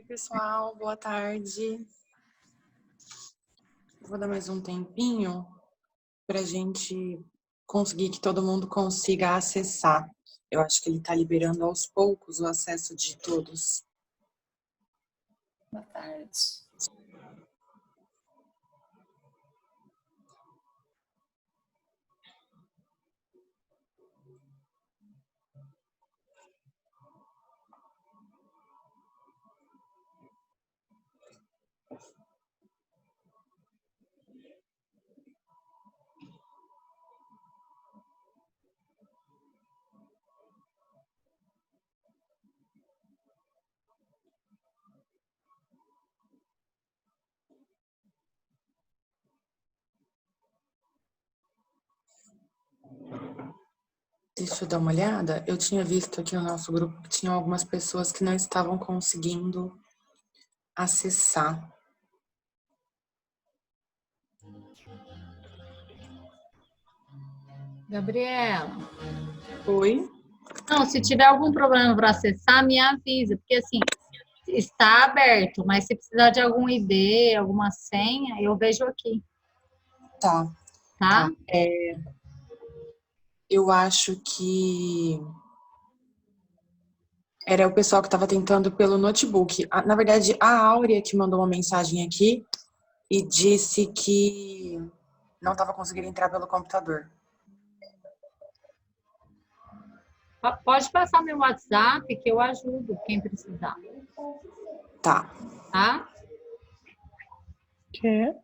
Oi, pessoal, boa tarde. Vou dar mais um tempinho para a gente conseguir que todo mundo consiga acessar. Eu acho que ele está liberando aos poucos o acesso de todos. Boa tarde. Deixa eu dar uma olhada. Eu tinha visto aqui no nosso grupo que tinham algumas pessoas que não estavam conseguindo acessar. Gabriela. Oi? Não, se tiver algum problema para acessar, me avisa, porque assim, está aberto, mas se precisar de algum ID, alguma senha, eu vejo aqui, Tá, tá? tá. Eu acho que era o pessoal que estava tentando pelo notebook. Na verdade, a Áurea que mandou uma mensagem aqui e disse que não estava conseguindo entrar pelo computador. Pode passar meu WhatsApp que eu ajudo quem precisar, Tá. tá? Quê?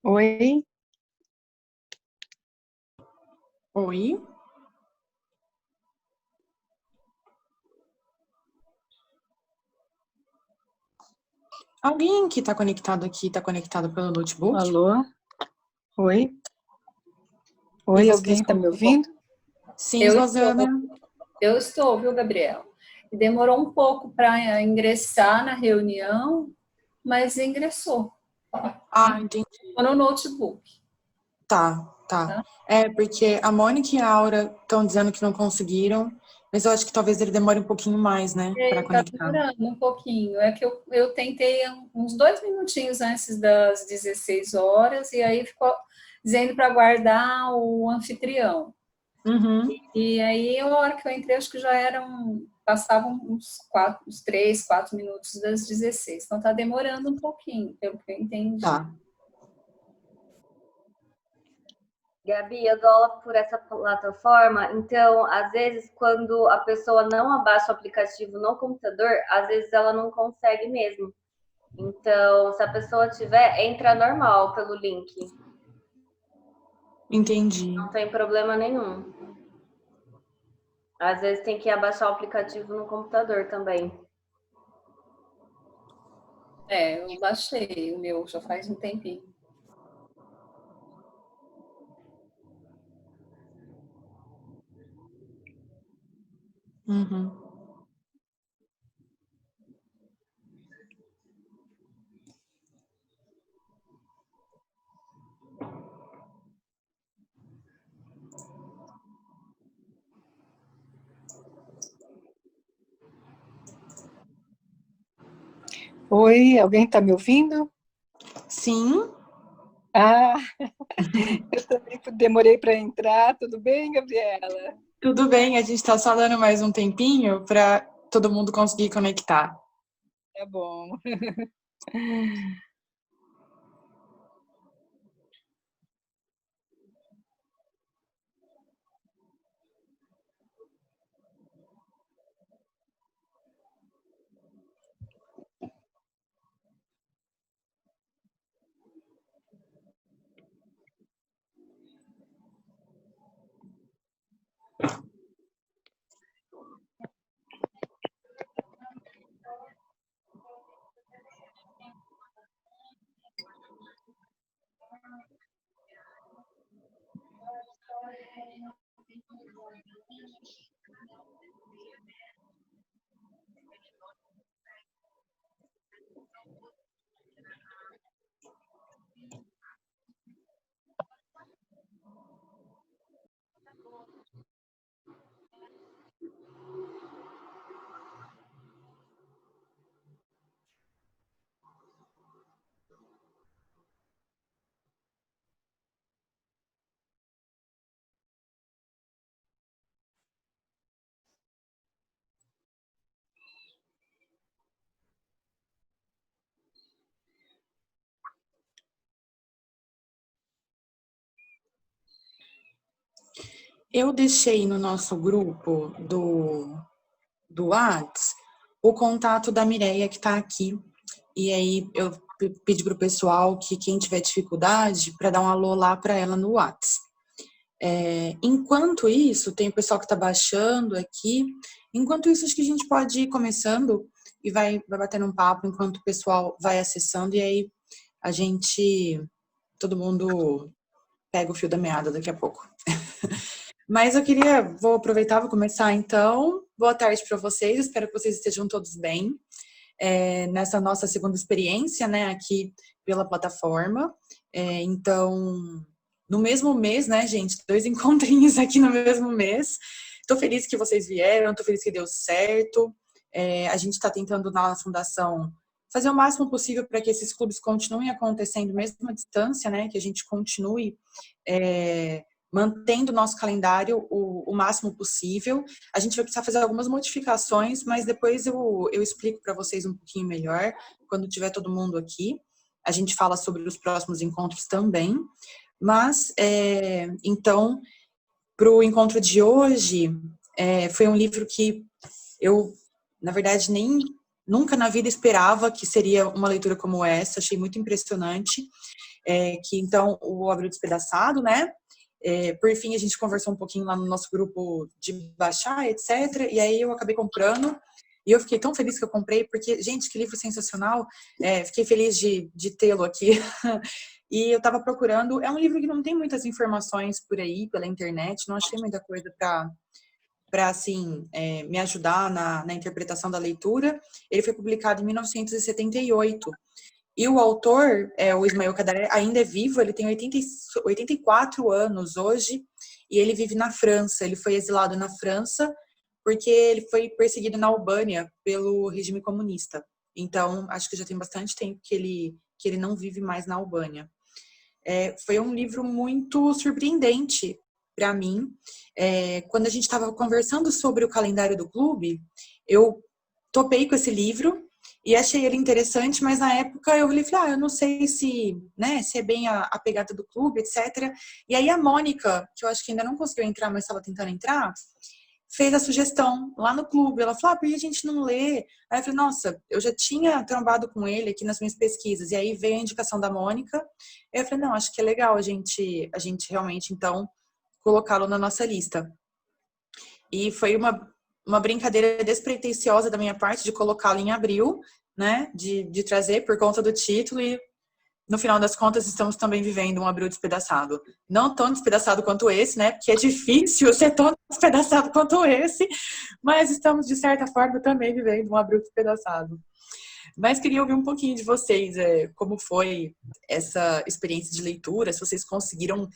Oi, Oi? Alguém que está conectado aqui está conectado pelo notebook? alô? Oi? E Oi, vocês alguém tá me ouvindo? Sim, Eu Rosana. estou, viu, Gabriel? Demorou um pouco para ingressar na reunião, mas ingressou. Ah, entendi. No notebook. Tá. Tá. É, porque a Mônica e a Aura estão dizendo que não conseguiram, mas eu acho que talvez ele demore um pouquinho mais, né, para Está conectar. demorando um pouquinho. É que eu tentei uns 2 minutinhos antes das 16 horas, e aí ficou dizendo para aguardar o anfitrião. Uhum. E aí, a hora que eu entrei, acho que já passavam uns 3, 4 minutos das 16. Então, está demorando um pouquinho, pelo que eu entendi. Tá. Gabi, eu dou aula por essa plataforma, então, às vezes, quando a pessoa não abaixa o aplicativo no computador, às vezes ela não consegue mesmo. Então, se a pessoa tiver, entra normal pelo link. Entendi. Não tem problema nenhum. Às vezes tem que abaixar o aplicativo no computador também. Eu baixei o meu já faz um tempinho. Uhum. Oi, alguém tá me ouvindo? Sim, Ah, eu também demorei para entrar. Tudo bem, Gabriela? tudo bem. A gente está só dando mais um tempinho para todo mundo conseguir conectar. Tá bom. Eu deixei no nosso grupo do Whats o contato da Mireia que está aqui. E aí eu pedi para o pessoal que quem tiver dificuldade para dar um alô lá para ela no Whats. Enquanto isso, tem o pessoal que está baixando aqui. Enquanto isso, acho que a gente pode ir começando e vai batendo um papo enquanto o pessoal vai acessando. E aí todo mundo pega o fio da meada daqui a pouco. Mas vou aproveitar, vou começar então. Boa tarde para vocês, espero que vocês estejam todos bem. Nessa nossa segunda experiência, né, aqui pela plataforma. Então, no mesmo mês, né, gente, 2 encontrinhos aqui no mesmo mês. Tô feliz que vocês vieram, tô feliz que deu certo. A gente está tentando na fundação fazer o máximo possível para que esses clubes continuem acontecendo mesmo à distância, né, que a gente continue mantendo o nosso calendário o máximo possível. A gente vai precisar fazer algumas modificações, mas depois eu explico para vocês um pouquinho melhor, quando tiver todo mundo aqui. A gente fala sobre os próximos encontros também. Mas, então, para o encontro de hoje, foi um livro que eu, na verdade, nunca na vida esperava que seria uma leitura como essa. Achei muito impressionante. que então o Abril Despedaçado, né? Por fim, a gente conversou um pouquinho lá no nosso grupo de baixar, etc. E aí eu acabei comprando. E eu fiquei tão feliz que eu comprei, porque, gente, que livro sensacional. Fiquei feliz de tê-lo aqui. E eu estava procurando. É um livro que não tem muitas informações por aí, pela internet. Não achei muita coisa para assim, me ajudar na interpretação da leitura. Ele foi publicado em 1978. E o autor, o Ismael Kadare, ainda é vivo, ele tem 84 anos hoje, e ele vive na França. Ele foi exilado na França porque ele foi perseguido na Albânia pelo regime comunista. Então, acho que já tem bastante tempo que ele não vive mais na Albânia. Foi um livro muito surpreendente para mim. Quando a gente estava conversando sobre o calendário do clube, eu topei com esse livro e achei ele interessante, mas na época eu falei, eu não sei se, né, se é bem a pegada do clube, etc. E aí a Mônica, que eu acho que ainda não conseguiu entrar, mas estava tentando entrar, fez a sugestão lá no clube. Ela falou, por que a gente não lê? Aí eu falei, nossa, eu já tinha trombado com ele aqui nas minhas pesquisas. E aí veio a indicação da Mônica. Aí eu falei, não, acho que é legal a gente realmente, então, colocá-lo na nossa lista. E foi uma brincadeira despretensiosa da minha parte de colocá-lo em abril, né? De trazer por conta do título e no final das contas, estamos também vivendo um abril despedaçado. Não tão despedaçado quanto esse, né? Porque é difícil ser tão despedaçado quanto esse, mas estamos, de certa forma, também vivendo um abril despedaçado. Mas queria ouvir um pouquinho de vocês, como foi essa experiência de leitura, se vocês conseguiram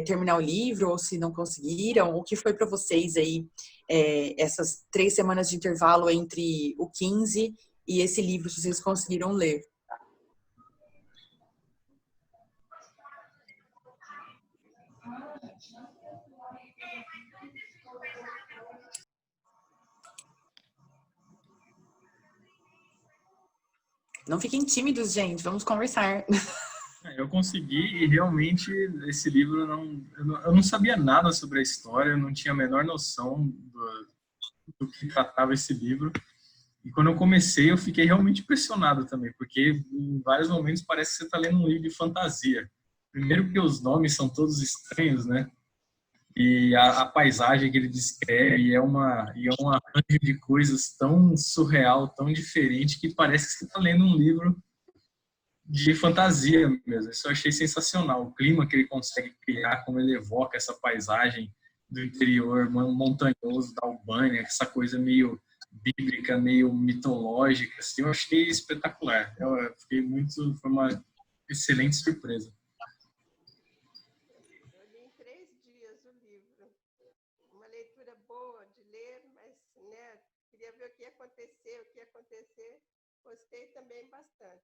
terminar o livro ou se não conseguiram, o que foi para vocês aí essas 3 semanas de intervalo entre o 15 e esse livro, se vocês conseguiram ler. Não fiquem tímidos, gente. Vamos conversar. Eu consegui e realmente esse livro eu não sabia nada sobre a história, eu não tinha a menor noção do que tratava esse livro. E quando eu comecei, eu fiquei realmente impressionado também, porque em vários momentos parece que você está lendo um livro de fantasia. Primeiro porque os nomes são todos estranhos, né? E a paisagem que ele descreve é um arranjo de coisas tão surreal, tão diferente, que parece que você está lendo um livro de fantasia mesmo. Isso eu achei sensacional. O clima que ele consegue criar, como ele evoca essa paisagem do interior montanhoso da Albânia, essa coisa meio bíblica, meio mitológica, assim, eu achei espetacular. Foi uma excelente surpresa. Queria ver o que ia acontecer. Gostei também bastante.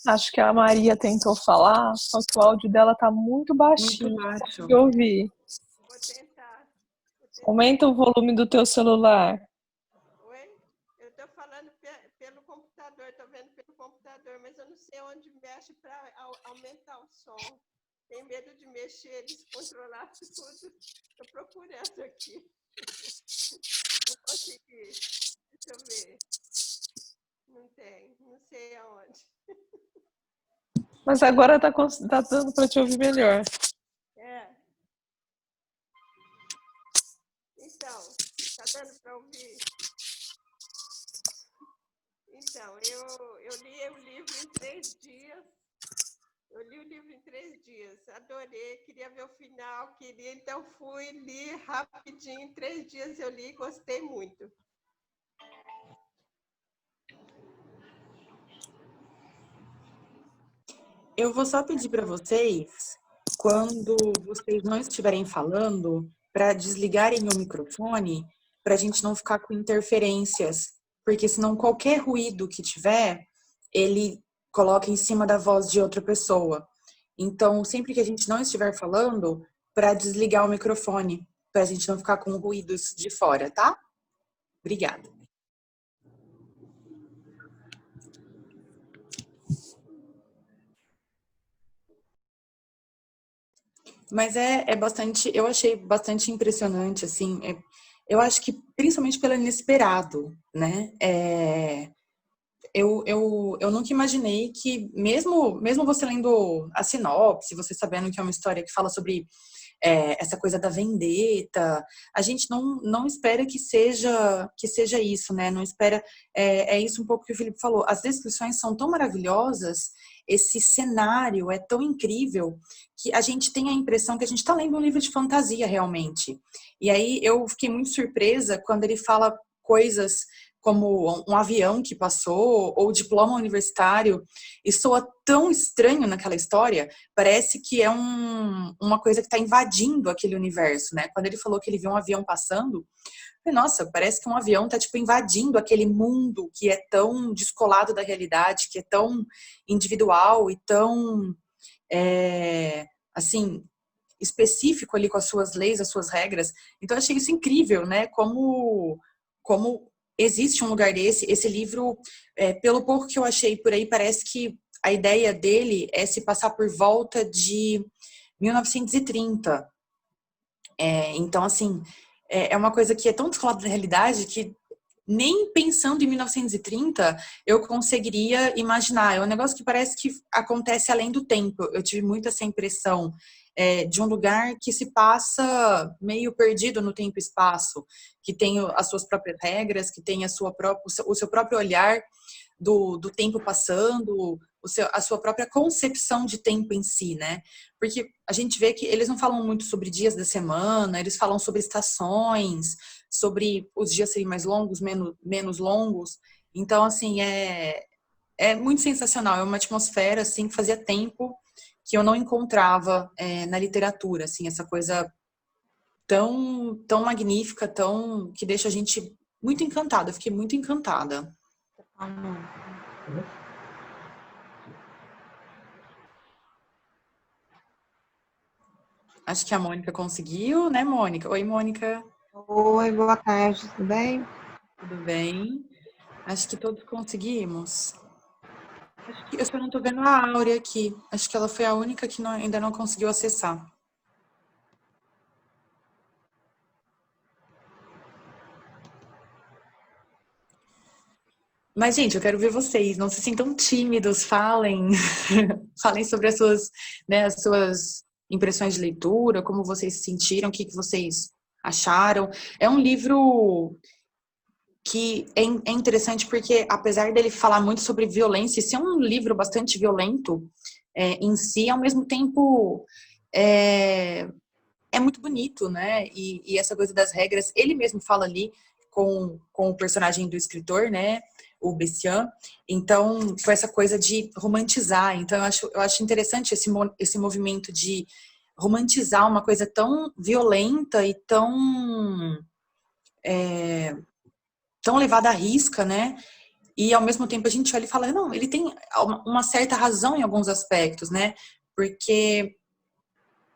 Acho que a Maria tentou falar, só que o áudio dela tá muito baixinho. Muito baixo. Não consegui ouvir. Vou tentar. Aumenta o volume do teu celular. Oi? Eu estou falando pelo computador, estou vendo pelo computador, mas eu não sei onde mexe para aumentar o som. Tenho medo de mexer, descontrolar tudo. Estou procurando aqui. Não consegui. Deixa eu ver. Não tem, não sei aonde. Mas agora tá dando para te ouvir melhor. Então, tá dando para ouvir? Então, eu li o livro em 3 dias. Adorei, queria ver o final, então fui, li rapidinho, em 3 dias eu li e gostei muito. Eu vou só pedir para vocês, quando vocês não estiverem falando, para desligarem o microfone, para a gente não ficar com interferências, porque senão qualquer ruído que tiver, ele coloca em cima da voz de outra pessoa. Então, sempre que a gente não estiver falando, para desligar o microfone, para a gente não ficar com ruídos de fora, tá? Obrigada. Mas é bastante, eu achei bastante impressionante, assim, eu acho que principalmente pelo inesperado, né? Eu nunca imaginei que, mesmo você lendo a sinopse, você sabendo que é uma história que fala sobre essa coisa da vendetta, a gente não espera que seja isso, né? Não espera, é isso um pouco que o Felipe falou. As descrições são tão maravilhosas, esse cenário é tão incrível, que a gente tem a impressão que a gente está lendo um livro de fantasia, realmente. E aí eu fiquei muito surpresa quando ele fala coisas como um avião que passou, ou diploma universitário, e soa tão estranho naquela história, parece que é uma coisa que está invadindo aquele universo, né? Quando ele falou que ele viu um avião passando, eu falei, nossa, parece que um avião está tipo invadindo aquele mundo que é tão descolado da realidade, que é tão individual e tão assim, específico ali com as suas leis, as suas regras. Então eu achei isso incrível, né? Como existe um lugar desse. Esse livro, pelo pouco que eu achei por aí, parece que a ideia dele é se passar por volta de 1930. Então, assim, é uma coisa que é tão descolada da realidade que nem pensando em 1930 eu conseguiria imaginar. É um negócio que parece que acontece além do tempo. Eu tive muito essa impressão de um lugar que se passa meio perdido no tempo e espaço, que tem as suas próprias regras, que tem o seu próprio olhar do tempo passando, a sua própria concepção de tempo em si, né? Porque a gente vê que eles não falam muito sobre dias da semana, eles falam sobre estações, sobre os dias serem mais longos, menos longos. Então, assim, é muito sensacional. É uma atmosfera, assim, que fazia tempo que eu não encontrava na literatura, assim, essa coisa tão, tão magnífica, que deixa a gente muito encantada. Eu fiquei muito encantada. Acho que a Mônica conseguiu, né, Mônica? Oi, Mônica. Oi, boa tarde, tudo bem? Tudo bem? Acho que todos conseguimos. Acho que eu só não tô vendo a Áurea aqui. Acho que ela foi a única que ainda não conseguiu acessar. Mas, gente, eu quero ver vocês. Não se sintam tímidos, falem. Falem sobre as suas impressões de leitura, como vocês se sentiram, o que vocês acharam. É um livro que é interessante porque, apesar dele falar muito sobre violência, e ser um livro bastante violento em si, ao mesmo tempo é muito bonito, né? E essa coisa das regras, ele mesmo fala ali com o personagem do escritor, né? O Bessian. Então, com essa coisa de romantizar. Então, eu acho interessante esse movimento de romantizar uma coisa tão violenta e tão levada à risca, né? E ao mesmo tempo a gente olha e fala, não, ele tem uma certa razão em alguns aspectos, né? Porque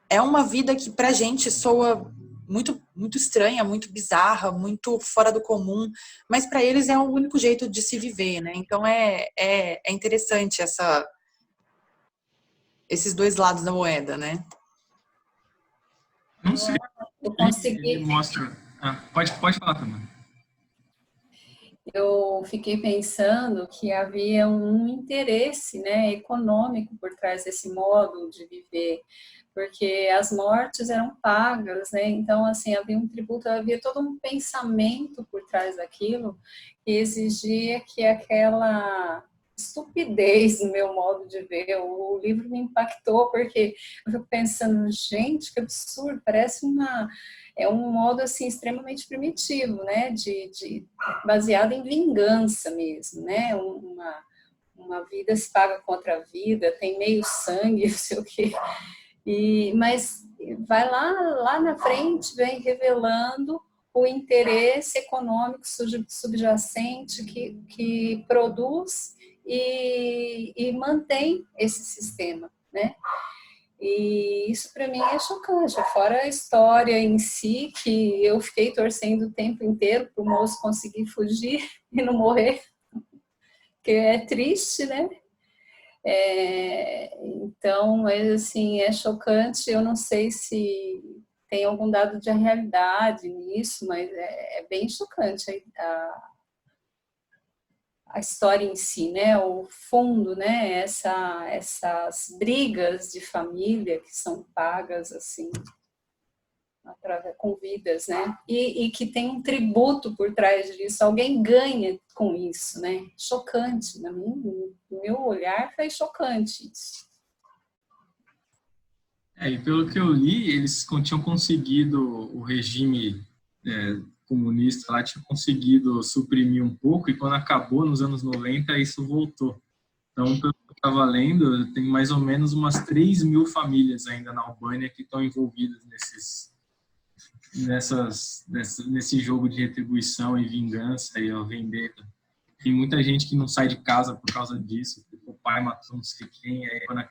é uma vida que pra gente soa muito, muito estranha, muito bizarra, muito fora do comum, mas para eles é o único jeito de se viver, né? Então é interessante esses dois lados da moeda, né? Não sei. Eu Ele consegui. mostra. Pode falar também. Eu fiquei pensando que havia um interesse, né, econômico por trás desse modo de viver, porque as mortes eram pagas, né? Então, assim, havia um tributo, havia todo um pensamento por trás daquilo que exigia que aquela estupidez no meu modo de ver, o livro me impactou, porque eu fico pensando, gente, que absurdo, parece um modo, assim, extremamente primitivo, né, baseado em vingança mesmo, né, uma vida se paga contra a vida, tem meio sangue, não sei o quê, mas vai lá na frente, vem revelando o interesse econômico subjacente que produz e mantém esse sistema, né? E isso para mim é chocante, fora a história em si, que eu fiquei torcendo o tempo inteiro para o moço conseguir fugir e não morrer, que é triste, né? Então, assim, é chocante. Eu não sei se tem algum dado de realidade nisso, mas é bem chocante a história em si, né? O fundo, né? Essas brigas de família que são pagas, assim, com vidas, né? E que tem um tributo por trás disso. Alguém ganha com isso, né? Chocante. No meu olhar, foi chocante isso. E pelo que eu li, eles tinham conseguido, o regime comunista lá tinha conseguido suprimir um pouco, e quando acabou nos anos 90, isso voltou. Então, pelo que eu estava lendo, tem mais ou menos umas 3.000 famílias ainda na Albânia que estão envolvidas nesse jogo de retribuição e vingança e a vendetta. Tem muita gente que não sai de casa por causa disso, porque o pai matou não sei quem, aí quando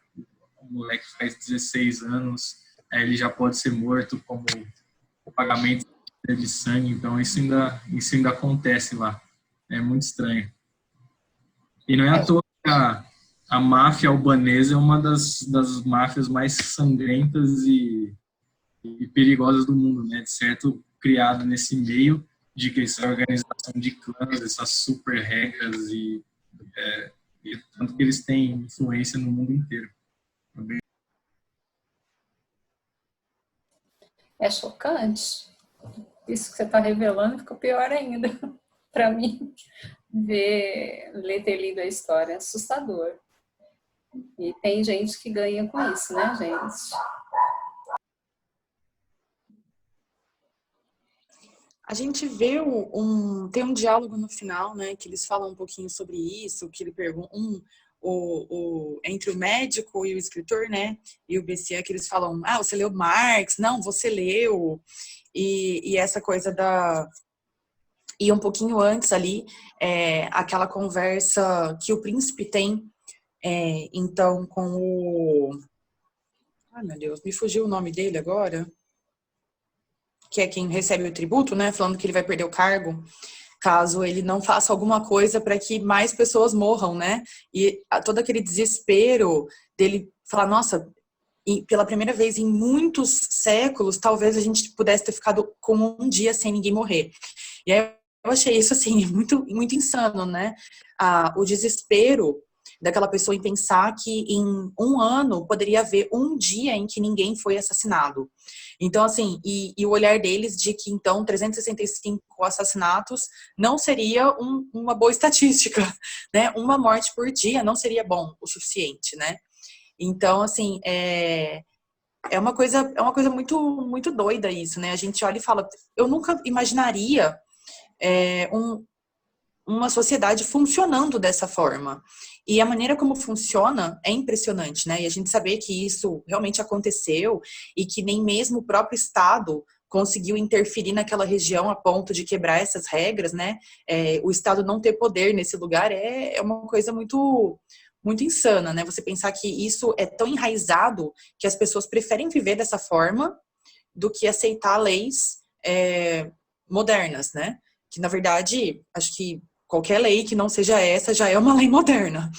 o moleque faz 16 anos, aí ele já pode ser morto como o pagamento de sangue, então isso ainda acontece lá. É muito estranho. E não é à toa que a máfia albanesa é uma das máfias mais sangrentas e perigosas do mundo, né? De certo, criado nesse meio de que essa organização de clãs, essas super regras e tanto que eles têm influência no mundo inteiro. É chocante. Isso que você está revelando ficou pior ainda para mim ter lido a história. É assustador. E tem gente que ganha com isso, né, gente? A gente vê tem um diálogo no final, né, que eles falam um pouquinho sobre isso, que ele pergunta entre o médico e o escritor, né, e o BCE, que eles falam, você leu Marx? Não, você leu. E essa coisa e um pouquinho antes ali, aquela conversa que o príncipe tem, então, com ai, meu Deus, me fugiu o nome dele agora, que é quem recebe o tributo, né, falando que ele vai perder o cargo caso ele não faça alguma coisa para que mais pessoas morram, né? E todo aquele desespero dele falar, nossa, pela primeira vez em muitos séculos, talvez a gente pudesse ter ficado com um dia sem ninguém morrer. E aí eu achei isso, assim, muito, muito insano, né? O desespero daquela pessoa em pensar que em um ano poderia haver um dia em que ninguém foi assassinado. Então, assim, e o olhar deles de que, então, 365 assassinatos não seria uma boa estatística, né? Uma morte por dia não seria bom o suficiente, né? Então, assim, é uma coisa muito, muito doida isso, né? A gente olha e fala, eu nunca imaginaria uma sociedade funcionando dessa forma. E a maneira como funciona é impressionante, né? E a gente saber que isso realmente aconteceu e que nem mesmo o próprio Estado conseguiu interferir naquela região a ponto de quebrar essas regras, né? O Estado não ter poder nesse lugar é uma coisa muito, muito insana, né? Você pensar que isso é tão enraizado que as pessoas preferem viver dessa forma do que aceitar leis modernas, né? Que, na verdade, acho que qualquer lei que não seja essa já é uma lei moderna,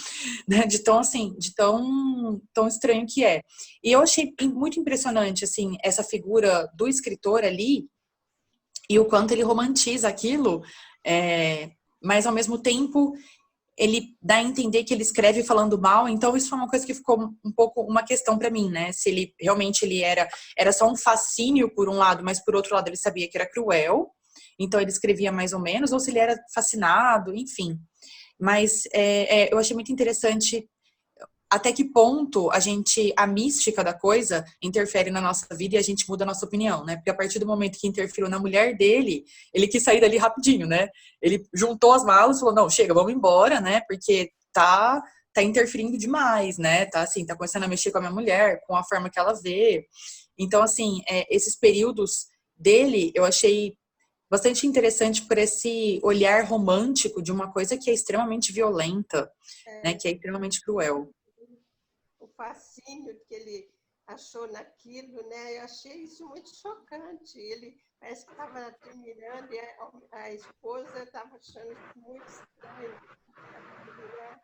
né? De tão, assim, de tão estranho que é. E eu achei muito impressionante, assim, essa figura do escritor ali e o quanto ele romantiza aquilo, mas, ao mesmo tempo, ele dá a entender que ele escreve falando mal, então isso foi uma coisa que ficou um pouco uma questão para mim, né? Se ele realmente era só um fascínio por um lado, mas por outro lado ele sabia que era cruel, então ele escrevia mais ou menos, ou se ele era fascinado, enfim. Mas eu achei muito interessante até que ponto a mística da coisa interfere na nossa vida e a gente muda a nossa opinião, né? Porque a partir do momento que interferiu na mulher dele, ele quis sair dali rapidinho, né? Ele juntou as malas e falou, não, chega, vamos embora, né? Porque tá interferindo demais, né? Tá assim, tá começando a mexer com a minha mulher, com a forma que ela vê. Então, assim, esses períodos dele, eu achei bastante interessante por esse olhar romântico de uma coisa que é extremamente violenta, né? Que é extremamente cruel. O fascínio que ele achou naquilo, né? Eu achei isso muito chocante. Ele parece que estava terminando e a esposa estava achando isso muito estranho. Né?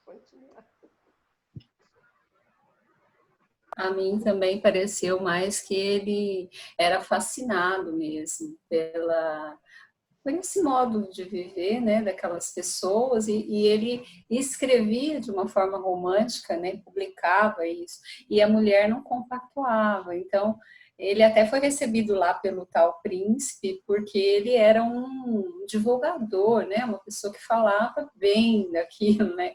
pode continuar. A mim também pareceu mais que ele era fascinado mesmo por esse modo de viver, né, daquelas pessoas, e ele escrevia de uma forma romântica, né, publicava isso, e a mulher não compactuava. Então, ele até foi recebido lá pelo tal príncipe, porque ele era um divulgador, né, uma pessoa que falava bem daquilo, né,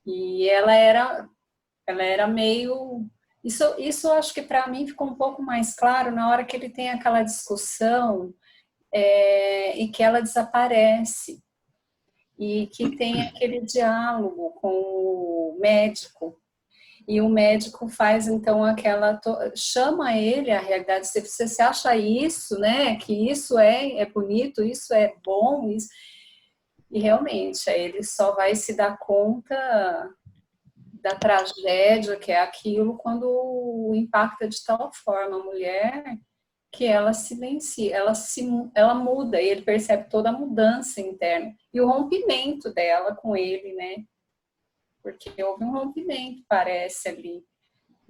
e ela era meio... Isso acho que para mim ficou um pouco mais claro na hora que ele tem aquela discussão e que ela desaparece e que tem aquele diálogo com o médico. E o médico faz, então, chama ele à realidade. Você acha isso, né? Que isso é bonito, isso é bom. Isso... E realmente, aí ele só vai se dar conta da tragédia que é aquilo quando o impacta de tal forma a mulher que ela silencia, ela muda, e ele percebe toda a mudança interna e o rompimento dela com ele, né? Porque houve um rompimento, parece ali,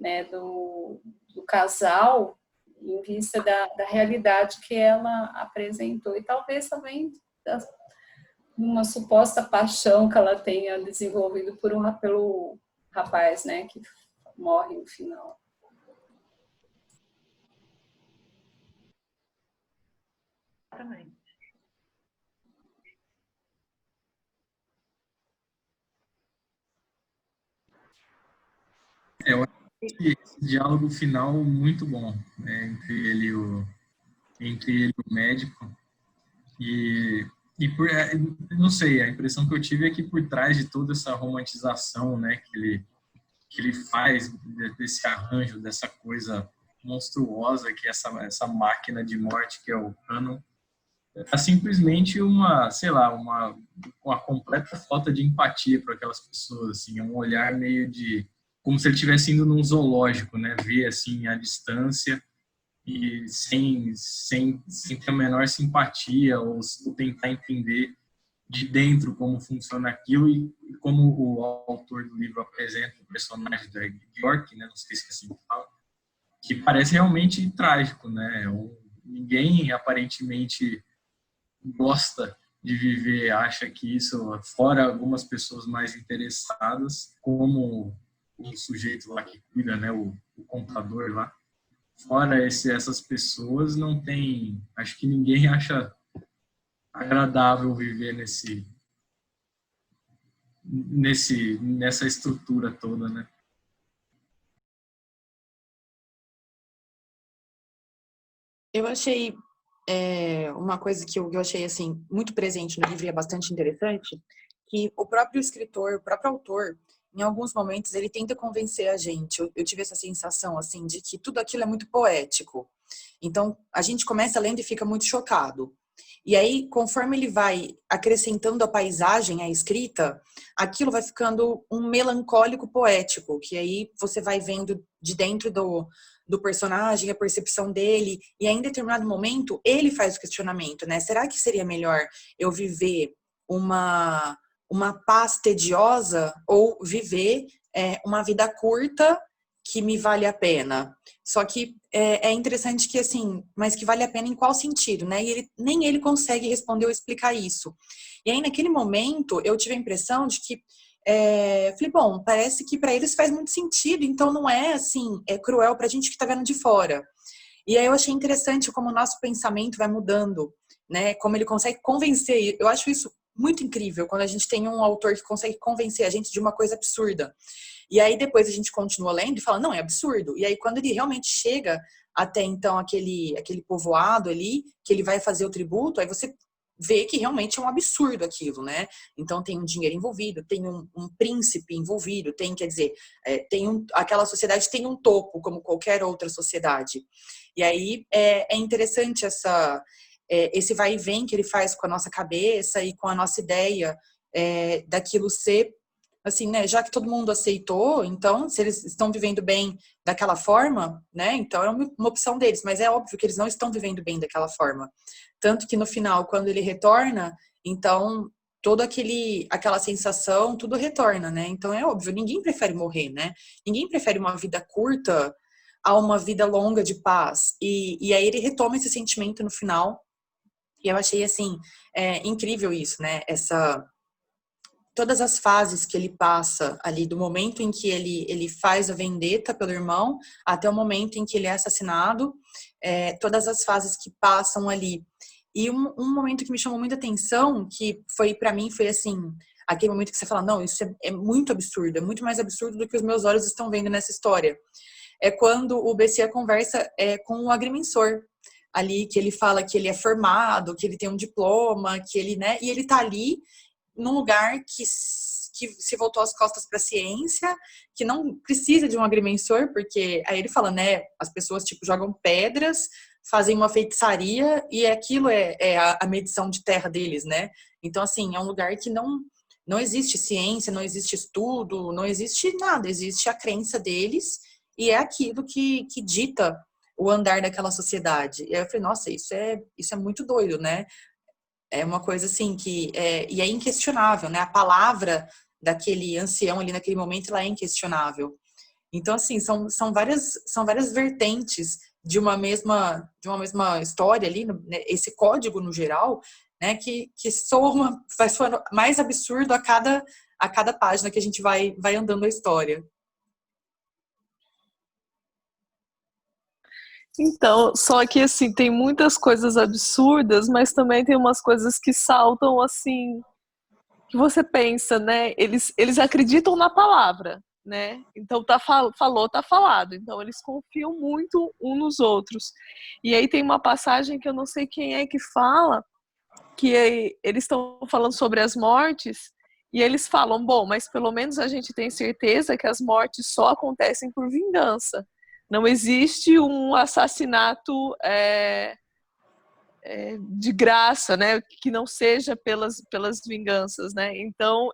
né, do casal em vista da realidade que ela apresentou, e talvez também uma suposta paixão que ela tenha desenvolvido pelo rapaz, né, que morre no final. Também. Eu acho que esse diálogo final muito bom, né, entre ele e o médico. E não sei, a impressão que eu tive é que por trás de toda essa romantização, né, que ele faz desse arranjo, dessa coisa monstruosa que é essa máquina de morte que é o Canon, é simplesmente uma completa falta de empatia para aquelas pessoas, assim, um olhar meio de como se ele estivesse indo num zoológico, né, ver assim a distância e sem ter a menor simpatia ou tentar entender de dentro como funciona aquilo e como o autor do livro apresenta o personagem da York, né, não sei se é assim que fala, que parece realmente trágico, né? Ninguém aparentemente gosta de viver, acha que isso, fora algumas pessoas mais interessadas, como o sujeito lá que cuida, né, o computador lá. Fora essas pessoas, não tem, acho que ninguém acha agradável viver nessa estrutura toda, né? Eu achei uma coisa que eu achei assim muito presente no livro e é bastante interessante, que o próprio escritor, o próprio autor, em alguns momentos ele tenta convencer a gente. Eu tive essa sensação assim de que tudo aquilo é muito poético. Então a gente começa lendo e fica muito chocado. E aí, conforme ele vai acrescentando a paisagem à escrita, aquilo vai ficando um melancólico poético, que aí você vai vendo de dentro do personagem, a percepção dele, e aí, em determinado momento, ele faz o questionamento, né? Será que seria melhor eu viver uma paz tediosa ou viver uma vida curta que me vale a pena? Só que é interessante que, assim, mas que vale a pena em qual sentido, né? E nem ele consegue responder ou explicar isso. E aí, naquele momento, eu tive a impressão de que falei, bom, parece que para eles faz muito sentido, então não é assim, é cruel pra gente que tá vendo de fora. E aí eu achei interessante como o nosso pensamento vai mudando, né? Como ele consegue convencer. Eu acho isso muito incrível quando a gente tem um autor que consegue convencer a gente de uma coisa absurda. E aí depois a gente continua lendo e fala, não, é absurdo. E aí quando ele realmente chega até então aquele povoado ali, que ele vai fazer o tributo, aí você vê que realmente é um absurdo aquilo, né? Então tem um dinheiro envolvido, tem um príncipe envolvido, tem, quer dizer, aquela sociedade tem um topo, como qualquer outra sociedade. E aí é interessante esse vai e vem que ele faz com a nossa cabeça e com a nossa ideia daquilo ser, assim, né? Já que todo mundo aceitou, então, se eles estão vivendo bem daquela forma, né? Então é uma opção deles, mas é óbvio que eles não estão vivendo bem daquela forma. Tanto que no final, quando ele retorna, então toda aquela sensação, tudo retorna, né? Então é óbvio, ninguém prefere morrer, né? Ninguém prefere uma vida curta a uma vida longa de paz. E aí ele retoma esse sentimento no final. E eu achei, assim, incrível isso, né? Todas as fases que ele passa ali, do momento em que ele faz a vendetta pelo irmão, até o momento em que ele é assassinado, todas as fases que passam ali. E um momento que me chamou muita atenção, que foi, para mim, foi assim, aquele momento que você fala, não, isso é muito absurdo, é muito mais absurdo do que os meus olhos estão vendo nessa história. É quando o Bessia conversa com o agrimensor ali, que ele fala que ele é formado, que ele tem um diploma, que ele, né, e ele tá ali num lugar que se voltou as costas para a ciência, que não precisa de um agrimensor, porque aí ele fala, né, as pessoas tipo jogam pedras, fazem uma feitiçaria e aquilo é a medição de terra deles, né? Então, assim, é um lugar que não existe ciência, não existe estudo, não existe nada, existe a crença deles e é aquilo que dita o andar daquela sociedade. E aí eu falei, nossa, isso é muito doido, né? É uma coisa assim e é inquestionável, né? A palavra daquele ancião ali naquele momento, ela é inquestionável. Então, assim, são várias vertentes de uma mesma história ali, né? Esse código no geral, né? Que vai soando mais absurdo a cada página que a gente vai andando a história. Então, só que assim, tem muitas coisas absurdas, mas também tem umas coisas que saltam assim, que você pensa, né? Eles acreditam na palavra, né? Então falou, tá falado. Então eles confiam muito uns nos outros. E aí tem uma passagem que eu não sei quem é que fala, que eles estão falando sobre as mortes, e eles falam, bom, mas pelo menos a gente tem certeza que as mortes só acontecem por vingança. Não existe um assassinato de graça, né? Que não seja pelas vinganças, né? Então,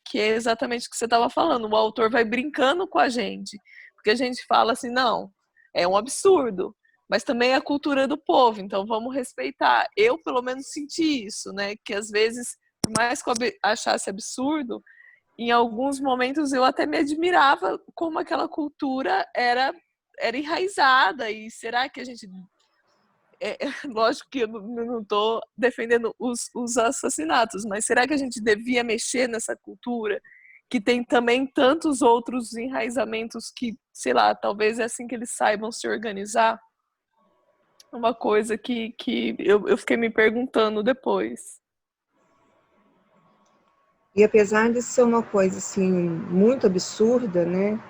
que é exatamente o que você estava falando. O autor vai brincando com a gente, porque a gente fala assim, não, é um absurdo, mas também é a cultura do povo, então vamos respeitar. Eu, pelo menos, senti isso, né? Que às vezes, por mais que eu achasse absurdo, em alguns momentos eu até me admirava como aquela cultura era enraizada. E será que a gente... lógico que eu não estou defendendo os assassinatos, mas será que a gente devia mexer nessa cultura que tem também tantos outros enraizamentos que, sei lá, talvez é assim que eles saibam se organizar? Uma coisa que eu fiquei me perguntando depois. E apesar de ser uma coisa assim muito absurda, né?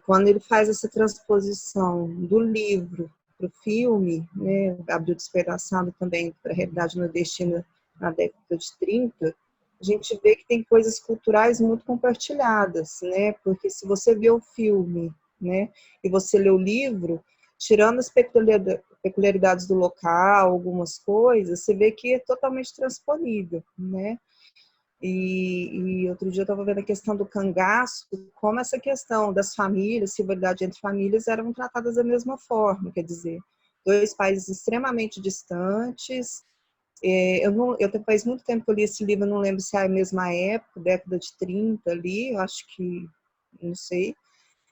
Quando ele faz essa transposição do livro para o filme, né? Abriu Despedaçado também para a realidade nordestina na década de 30, a gente vê que tem coisas culturais muito compartilhadas, né? Porque se você vê o filme, né? E você lê o livro, tirando as peculiaridades do local, algumas coisas, você vê que é totalmente transponível, né? E outro dia eu estava vendo a questão do cangaço, como essa questão das famílias, rivalidade entre famílias, eram tratadas da mesma forma, quer dizer, dois países extremamente distantes. Faz muito tempo que eu li esse livro, não lembro se é a mesma época, década de 30 ali, eu acho que, não sei,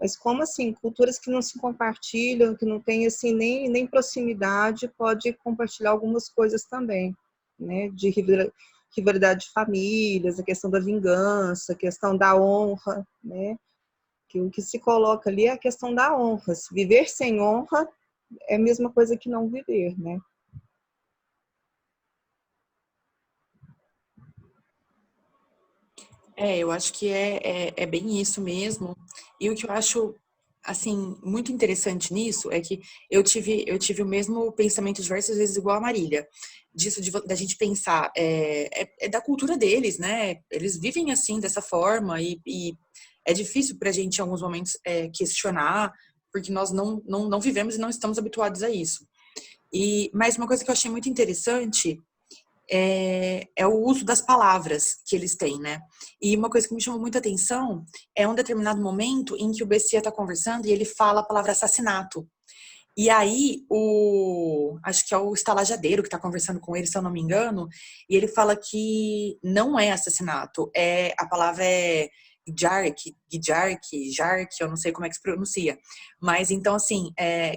mas como assim, culturas que não se compartilham, que não tem assim nem proximidade, pode compartilhar algumas coisas também, né, de rivalidade de famílias, a questão da vingança, a questão da honra, né? Que o que se coloca ali é a questão da honra. Se viver sem honra é a mesma coisa que não viver, né? Eu acho que é bem isso mesmo. E o que eu acho, assim, muito interessante nisso é que eu tive o mesmo pensamento diversas vezes igual a Marília. Disso, da gente pensar, é da cultura deles, né? Eles vivem assim, dessa forma, e é difícil pra gente, em alguns momentos, questionar, porque nós não vivemos e não estamos habituados a isso. Mas uma coisa que eu achei muito interessante é o uso das palavras que eles têm, né? E uma coisa que me chamou muita atenção é um determinado momento em que o Bessia está conversando e ele fala a palavra assassinato. E aí, acho que é o estalajadeiro que está conversando com ele, se eu não me engano, e ele fala que não é assassinato, a palavra é Jark, eu não sei como é que se pronuncia. Mas, então, assim,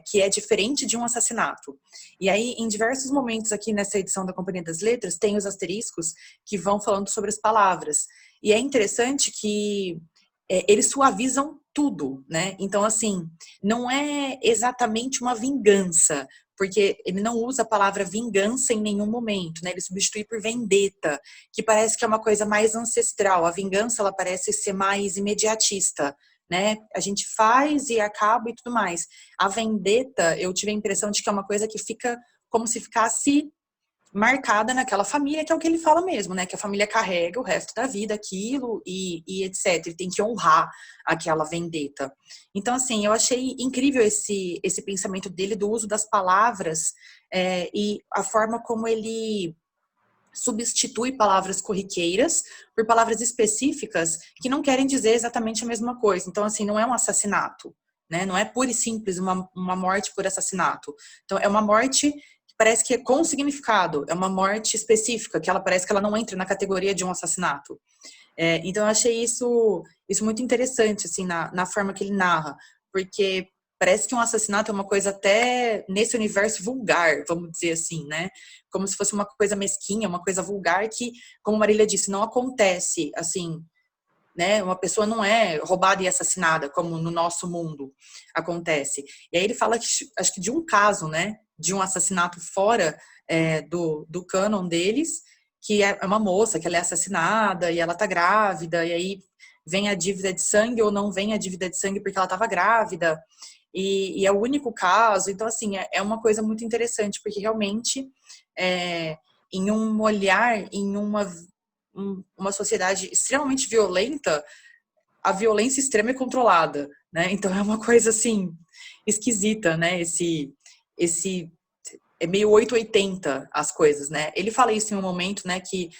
que é diferente de um assassinato. E aí, em diversos momentos aqui nessa edição da Companhia das Letras, tem os asteriscos que vão falando sobre as palavras. E é interessante que eles suavizam tudo, né? Então, assim, não é exatamente uma vingança, porque ele não usa a palavra vingança em nenhum momento, né? Ele substitui por vendetta, que parece que é uma coisa mais ancestral. A vingança, ela parece ser mais imediatista, né? A gente faz e acaba e tudo mais. A vendetta, eu tive a impressão de que é uma coisa que fica como se ficasse marcada naquela família, que é o que ele fala mesmo, né? Que a família carrega o resto da vida aquilo e etc. Ele tem que honrar aquela vendetta. Então, assim, eu achei incrível esse pensamento dele do uso das palavras e a forma como ele substitui palavras corriqueiras por palavras específicas que não querem dizer exatamente a mesma coisa. Então, assim, não é um assassinato, né? Não é pura e simples uma morte por assassinato. Então, é uma morte parece que é com significado, é uma morte específica, que ela parece que ela não entra na categoria de um assassinato. Então eu achei isso muito interessante, assim, na forma que ele narra, porque parece que um assassinato é uma coisa até nesse universo vulgar, vamos dizer assim, né? Como se fosse uma coisa mesquinha, uma coisa vulgar que, como Marília disse, não acontece, assim, né? Uma pessoa não é roubada e assassinada, como no nosso mundo acontece. E aí ele fala, acho que de um caso, né? De um assassinato fora do cânon deles, que é uma moça que ela é assassinada e ela tá grávida, e aí vem a dívida de sangue ou não vem a dívida de sangue porque ela estava grávida, e é o único caso. Então, assim, é uma coisa muito interessante, porque realmente, em um olhar, em uma sociedade extremamente violenta, a violência extrema é controlada, né? Então é uma coisa assim esquisita, né? Esse é meio 880 as coisas, né? Ele fala isso em um momento, né? Que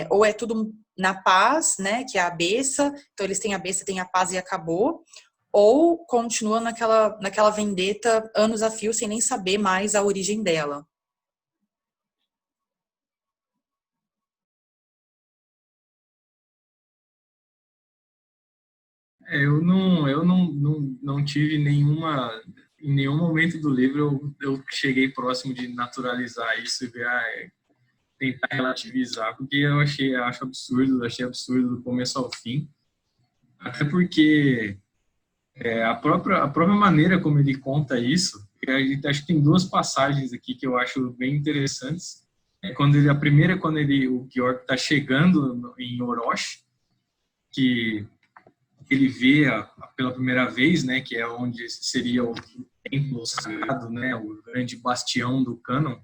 ou é tudo na paz, né? Que é a beça, então eles têm a beça, têm a paz e acabou, ou continua naquela vendetta anos a fio sem nem saber mais a origem dela. Eu não tive em nenhum momento do livro eu cheguei próximo de naturalizar isso e ver, tentar relativizar, porque achei absurdo do começo ao fim, até porque a própria maneira como ele conta isso, acho que tem duas passagens aqui que eu acho bem interessantes. Quando o Georg está chegando em Orochi, que ele vê pela primeira vez, né, que é onde seria o templo sagrado, né, o grande bastião do cânon.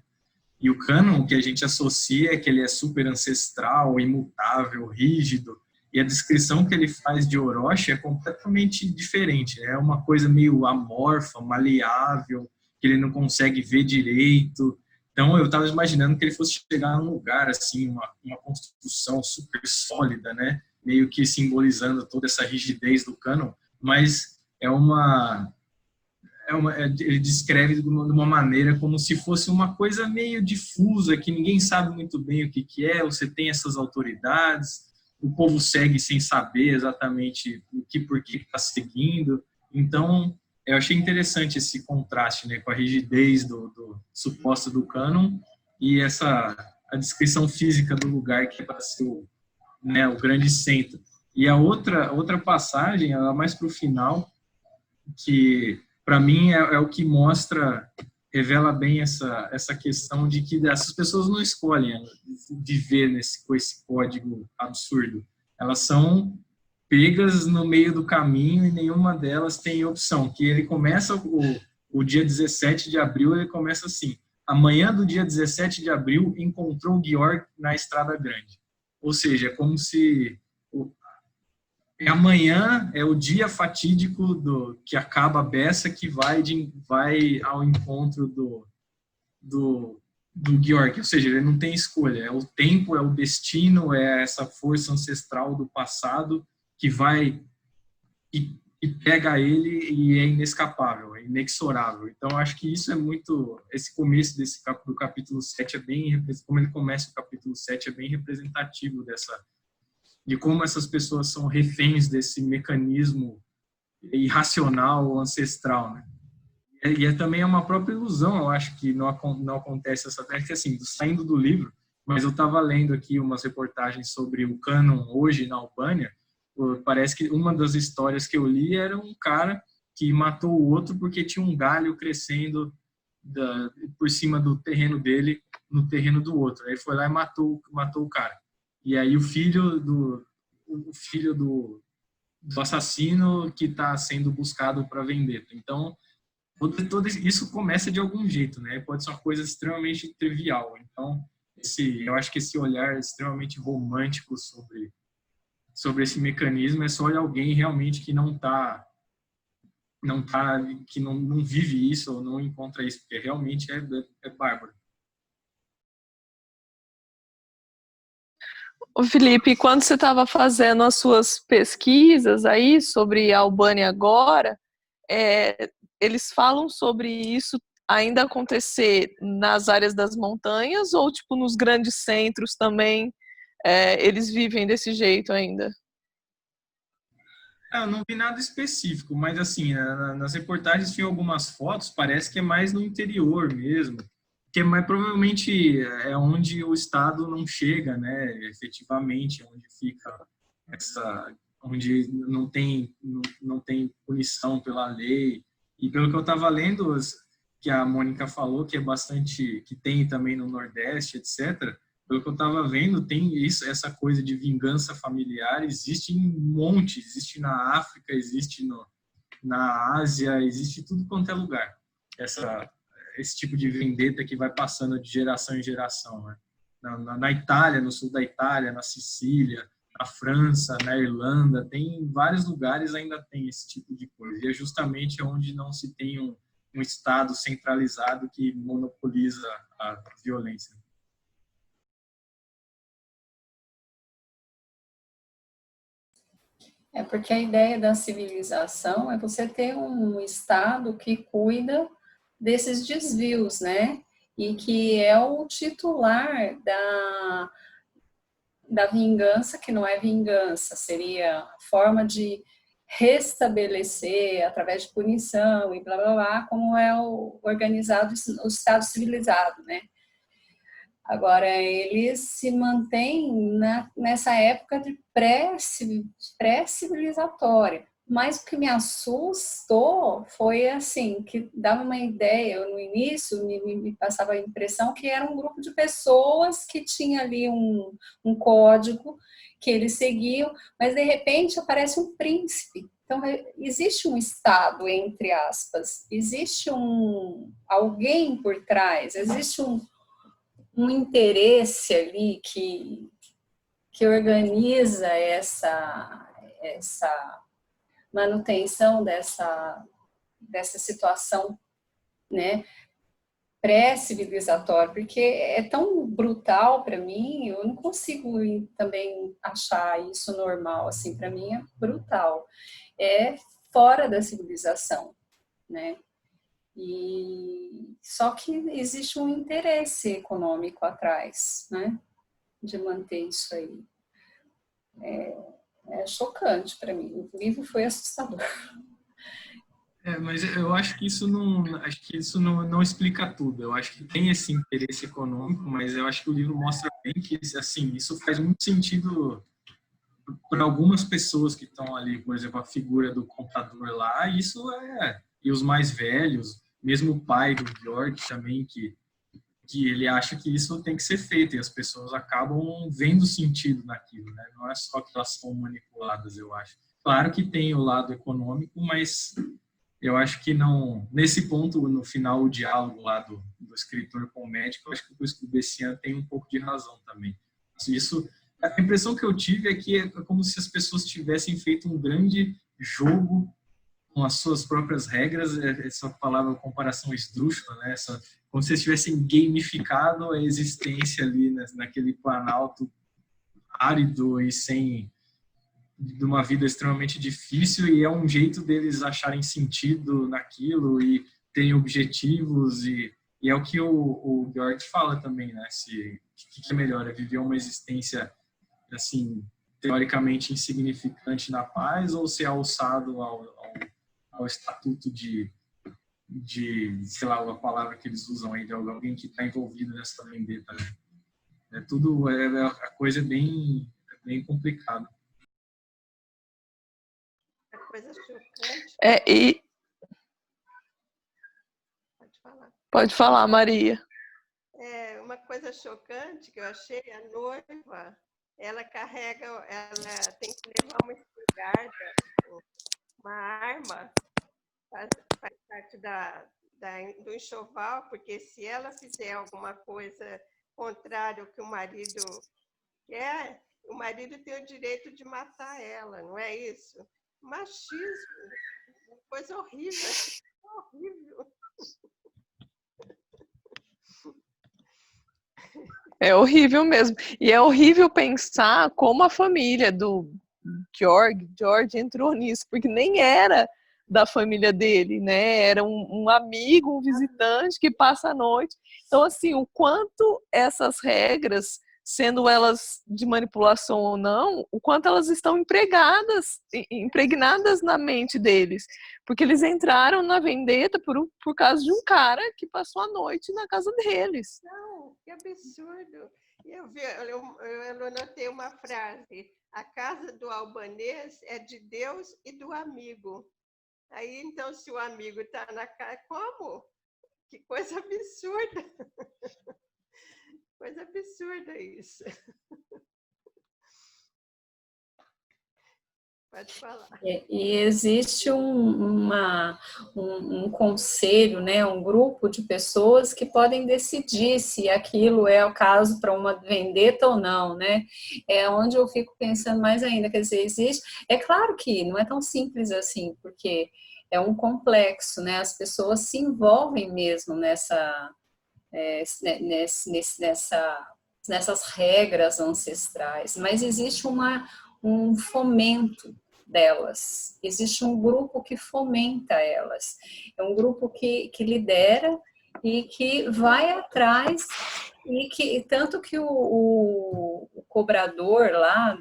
E o cânon que a gente associa é que ele é super ancestral, imutável, rígido. E a descrição que ele faz de Orochi é completamente diferente. É uma coisa meio amorfa, maleável, que ele não consegue ver direito. Então eu estava imaginando que ele fosse chegar num lugar assim, uma construção super sólida, né? Meio que simbolizando toda essa rigidez do cânon, mas ele descreve de uma maneira como se fosse uma coisa meio difusa, que ninguém sabe muito bem o que é. Você tem essas autoridades, o povo segue sem saber exatamente por que está seguindo. Então, eu achei interessante esse contraste, né, com a rigidez do suposto do cânon e a descrição física do lugar que é para ser o grande centro. E a outra passagem, ela mais para o final, que para mim é o que revela bem essa questão de que essas pessoas não escolhem viver com esse código absurdo. Elas são pegas no meio do caminho e nenhuma delas tem opção. Que ele começa o dia 17 de abril, ele começa assim: amanhã do dia 17 de abril encontrou o Georg na Estrada Grande. Ou seja, é como se amanhã é o dia fatídico que acaba a beça, que vai ao encontro do Georg. Ou seja, ele não tem escolha. É o tempo, é o destino, é essa força ancestral do passado que vai... e pega ele e é inescapável, é inexorável. Então, acho que isso é muito... Esse começo do capítulo 7 é bem... Como ele começa o capítulo 7 é bem representativo de como essas pessoas são reféns desse mecanismo irracional, ancestral, né? E também é uma própria ilusão, eu acho que não acontece essa... É que, assim, saindo do livro, mas eu estava lendo aqui umas reportagens sobre o cânon hoje na Albânia. Parece que uma das histórias que eu li era um cara que matou o outro porque tinha um galho crescendo por cima do terreno dele, no terreno do outro. Aí foi lá e matou o cara. E aí o filho do assassino que está sendo buscado para vender. Então, tudo isso começa de algum jeito, né? Pode ser uma coisa extremamente trivial. Então, eu acho que esse olhar extremamente romântico sobre esse mecanismo é só de alguém realmente que não vive isso ou não encontra isso, porque realmente é bárbaro. Ô Felipe, quando você estava fazendo as suas pesquisas aí sobre a Albânia agora, eles falam sobre isso ainda acontecer nas áreas das montanhas ou tipo nos grandes centros também eles vivem desse jeito ainda? Eu não vi nada específico, mas assim, nas reportagens tinha algumas fotos, parece que é mais no interior mesmo, que mais provavelmente é onde o Estado não chega, né, efetivamente, onde fica onde não tem punição pela lei. E pelo que eu estava lendo, que a Mônica falou, que é bastante, que tem também no Nordeste, etc., pelo que eu estava vendo, tem essa coisa de vingança familiar, existe em um monte, existe na África, existe na Ásia, existe tudo quanto é lugar. Esse tipo de vendetta que vai passando de geração em geração, né? Na Itália, no sul da Itália, na Sicília, na França, na Irlanda, tem vários lugares ainda tem esse tipo de coisa. E é justamente onde não se tem um Estado centralizado que monopoliza a violência. Porque a ideia da civilização é você ter um Estado que cuida desses desvios, né? E que é o titular da vingança, que não é vingança, seria a forma de restabelecer através de punição e blá, blá, blá, como é organizado o Estado civilizado, né? Agora, eles se mantêm nessa época de pré-civilizatória. Mas o que me assustou foi, assim, que dava uma ideia, no início me passava a impressão que era um grupo de pessoas que tinha ali um código que eles seguiam, mas de repente aparece um príncipe. Então, existe um Estado, entre aspas, existe alguém por trás, existe um interesse ali que organiza essa manutenção dessa situação, né, pré-civilizatória, porque é tão brutal para mim, eu não consigo também achar isso normal, assim, para mim é brutal, é fora da civilização, né? E só que existe um interesse econômico atrás, né, de manter isso aí. É chocante para mim. O livro foi assustador. Mas eu acho que isso não explica tudo. Eu acho que tem esse interesse econômico, mas eu acho que o livro mostra bem que assim, isso faz muito sentido para algumas pessoas que estão ali, por exemplo, a figura do contador lá, e os mais velhos, mesmo o pai do George também, que ele acha que isso tem que ser feito, e as pessoas acabam vendo sentido naquilo, né? Não é só que elas são manipuladas, eu acho. Claro que tem o lado econômico, mas eu acho que não... Nesse ponto, no final, o diálogo lá do escritor com o médico, eu acho que o Bessian tem um pouco de razão também. A impressão que eu tive é que é como se as pessoas tivessem feito um grande jogo com as suas próprias regras, essa palavra comparação esdrúxula, né? Como se eles tivessem gamificado a existência ali naquele planalto árido e sem de uma vida extremamente difícil e é um jeito deles acharem sentido naquilo e terem objetivos e é o que o George fala também, né? O que é melhor, é viver uma existência, assim, teoricamente insignificante na paz ou ser alçado ao estatuto de, sei lá, a palavra que eles usam aí, de alguém que está envolvido nessa vendetta, né? A coisa bem complicada. A coisa chocante. Pode falar. Pode falar, Maria. Uma coisa chocante que eu achei, a noiva, ela tem que levar uma espingarda, uma arma, faz parte do enxoval, porque se ela fizer alguma coisa contrária ao que o marido quer, o marido tem o direito de matar ela, não é isso? Machismo, coisa horrível, horrível. É horrível mesmo. E é horrível pensar como a família do George entrou nisso, porque nem era da família dele, né? Era um amigo, um visitante que passa a noite. Então, assim, o quanto essas regras, sendo elas de manipulação ou não, o quanto elas estão impregnadas na mente deles. Porque eles entraram na vendetta por causa de um cara que passou a noite na casa deles. Não, que absurdo. Eu anotei uma frase: a casa do albanês é de Deus e do amigo. Aí, então, se o amigo está na casa, como? Que coisa absurda. Coisa absurda isso. Pode falar. E existe um conselho, né, um grupo de pessoas que podem decidir se aquilo é o caso para uma vendetta ou não, né? É onde eu fico pensando mais ainda, quer dizer, existe. É claro que não é tão simples assim, porque é um complexo, né? As pessoas se envolvem mesmo nessas regras ancestrais, mas existe um fomento delas, existe um grupo que fomenta elas, é um grupo que lidera e que vai atrás, e que tanto que o cobrador lá,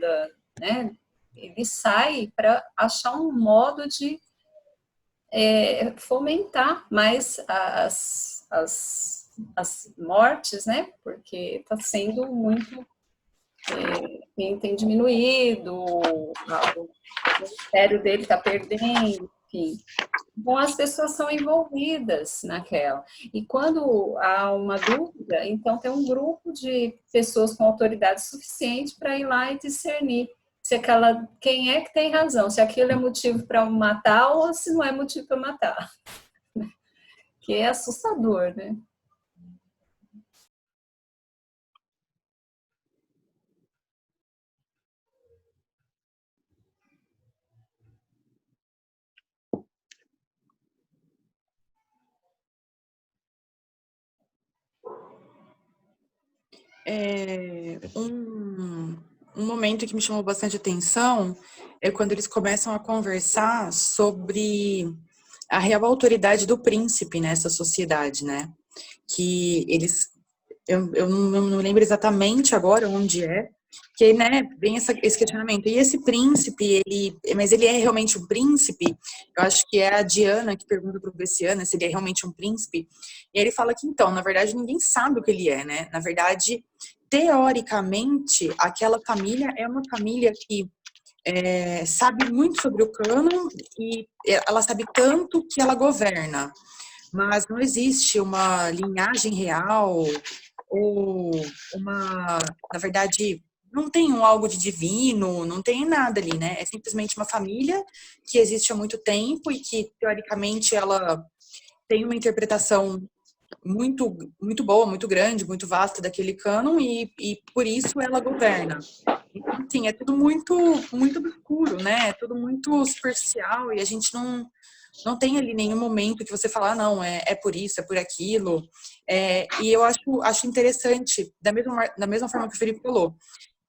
né, ele sai para achar um modo de fomentar mais as mortes, né, porque está sendo muito... tem diminuído, o ministério dele está perdendo, enfim. Então, as pessoas são envolvidas naquela. E quando há uma dúvida, então tem um grupo de pessoas com autoridade suficiente para ir lá e discernir quem é que tem razão, se aquilo é motivo para matar ou se não é motivo para matar. Que é assustador, né? Um momento que me chamou bastante atenção é quando eles começam a conversar sobre a real autoridade do príncipe nessa sociedade, né? Que eles... Eu não lembro exatamente agora onde é, que, né, vem esse questionamento. E esse príncipe, mas ele é realmente um príncipe? Eu acho que é a Diana que pergunta para o Bessiana se ele é realmente um príncipe. E ele fala que, então, na verdade, ninguém sabe o que ele é, né? Na verdade, teoricamente, aquela família é uma família que sabe muito sobre o cânon e ela sabe tanto que ela governa. Mas não existe uma linhagem real ou na verdade, não tem algo de divino, não tem nada ali, né? É simplesmente uma família que existe há muito tempo e que, teoricamente, ela tem uma interpretação muito, muito boa, muito grande, muito vasta daquele cânon e por isso ela governa. Então, assim, é tudo muito, muito obscuro, né? É tudo muito superficial e a gente não tem ali nenhum momento que você fala, não, é por isso, é por aquilo. E eu acho interessante, da mesma forma que o Felipe falou,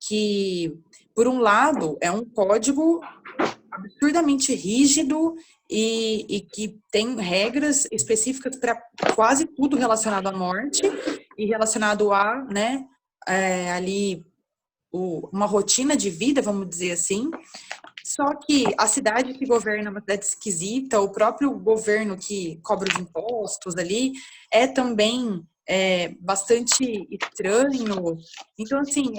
que, por um lado, é um código absurdamente rígido e que tem regras específicas para quase tudo relacionado à morte e relacionado a, né, ali uma rotina de vida, vamos dizer assim. Só que a cidade que governa é uma cidade esquisita, o próprio governo que cobra os impostos ali é também bastante estranho. Então, assim,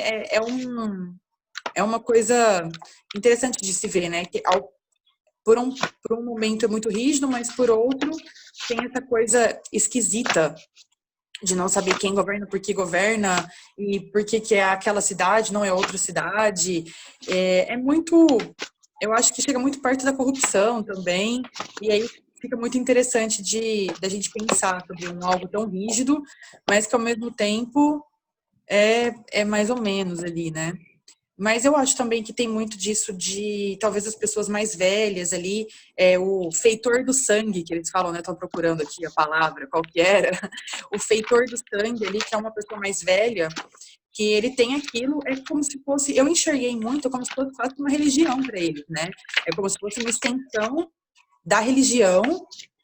é uma coisa interessante de se ver, né? Que por um momento é muito rígido, mas por outro tem essa coisa esquisita de não saber quem governa, por que governa, e por que é aquela cidade, não é outra cidade. É muito... Eu acho que chega muito perto da corrupção também, e aí fica muito interessante da gente pensar sobre algo tão rígido, mas que ao mesmo tempo é mais ou menos ali, né? Mas eu acho também que tem muito disso de, talvez, as pessoas mais velhas ali, o feitor do sangue, que eles falam, né? Estou procurando aqui a palavra, qual que era? O feitor do sangue ali, que é uma pessoa mais velha, que ele tem aquilo, é como se fosse, eu enxerguei muito como se fosse quase uma religião para eles, né? É como se fosse uma extensão da religião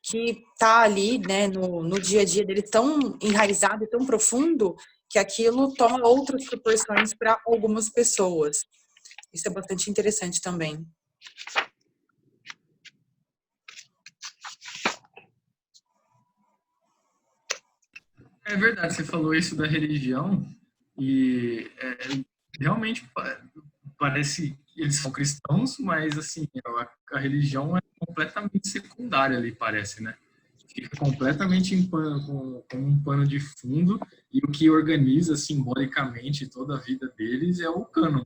que está ali, né, no dia a dia dele tão enraizado e tão profundo que aquilo toma outras proporções para algumas pessoas. Isso é bastante interessante também. É verdade, você falou isso da religião e realmente parece que eles são cristãos, mas assim, a religião é completamente secundária ali, parece, né? Fica completamente como um pano de fundo e o que organiza simbolicamente toda a vida deles é o cânon,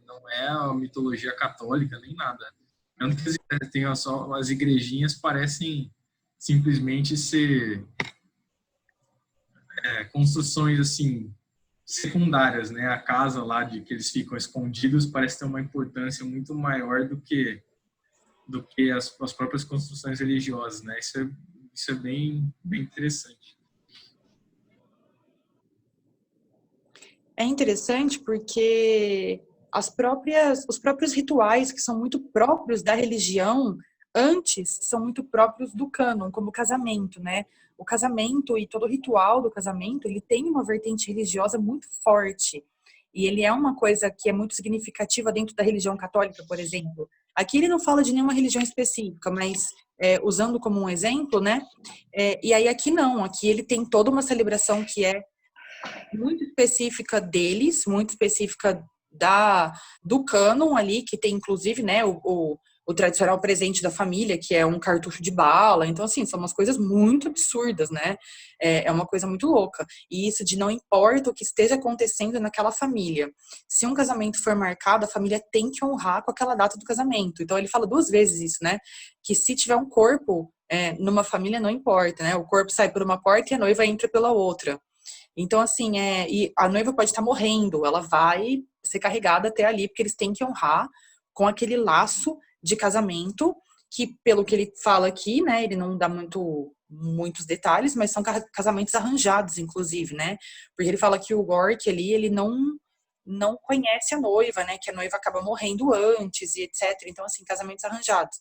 não é a mitologia católica nem nada. Tanto que tem só as igrejinhas parecem simplesmente ser construções assim secundárias, né? A casa lá de que eles ficam escondidos parece ter uma importância muito maior do que as próprias construções religiosas, né? Isso é bem interessante. É interessante porque os próprios rituais que são muito próprios da religião antes são muito próprios do cânon, como o casamento, né? O casamento e todo o ritual do casamento, ele tem uma vertente religiosa muito forte. E ele é uma coisa que é muito significativa dentro da religião católica, por exemplo. Aqui ele não fala de nenhuma religião específica, mas usando como um exemplo, né? E aí aqui não, aqui ele tem toda uma celebração que é muito específica deles, muito específica do cânon ali, que tem inclusive, né, o tradicional presente da família, que é um cartucho de bala. Então, assim, são umas coisas muito absurdas, né? É uma coisa muito louca. E isso de não importa o que esteja acontecendo naquela família. Se um casamento for marcado, a família tem que honrar com aquela data do casamento. Então, ele fala 2 vezes isso, né? Que se tiver um corpo numa família, não importa, né? O corpo sai por uma porta e a noiva entra pela outra. Então, assim, e a noiva pode estar morrendo, ela vai ser carregada até ali, porque eles têm que honrar com aquele laço de casamento, que, pelo que ele fala aqui, né, ele não dá muitos detalhes, mas são casamentos arranjados, inclusive, né? Porque ele fala que o Gork ali, ele não conhece a noiva, né? Que a noiva acaba morrendo antes e etc. Então, assim, casamentos arranjados.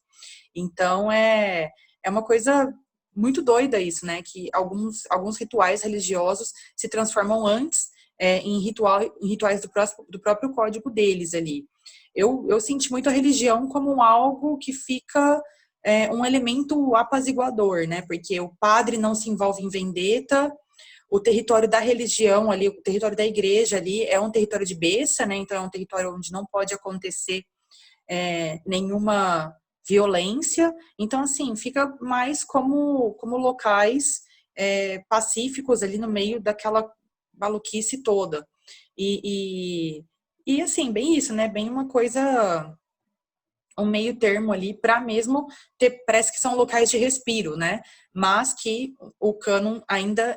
Então, é uma coisa muito doida isso, né? Que alguns rituais religiosos se transformam antes em rituais do próprio código deles ali. Eu senti muito a religião como algo que fica um elemento apaziguador, né? Porque o padre não se envolve em vendetta, o território da religião ali, o território da igreja ali é um território de besta, né? Então é um território onde não pode acontecer nenhuma violência. Então, assim, fica mais como locais pacíficos ali no meio daquela maluquice toda. E assim, bem isso, né? Bem uma coisa, um meio termo ali para mesmo ter, parece que são locais de respiro, né? Mas que o cânon ainda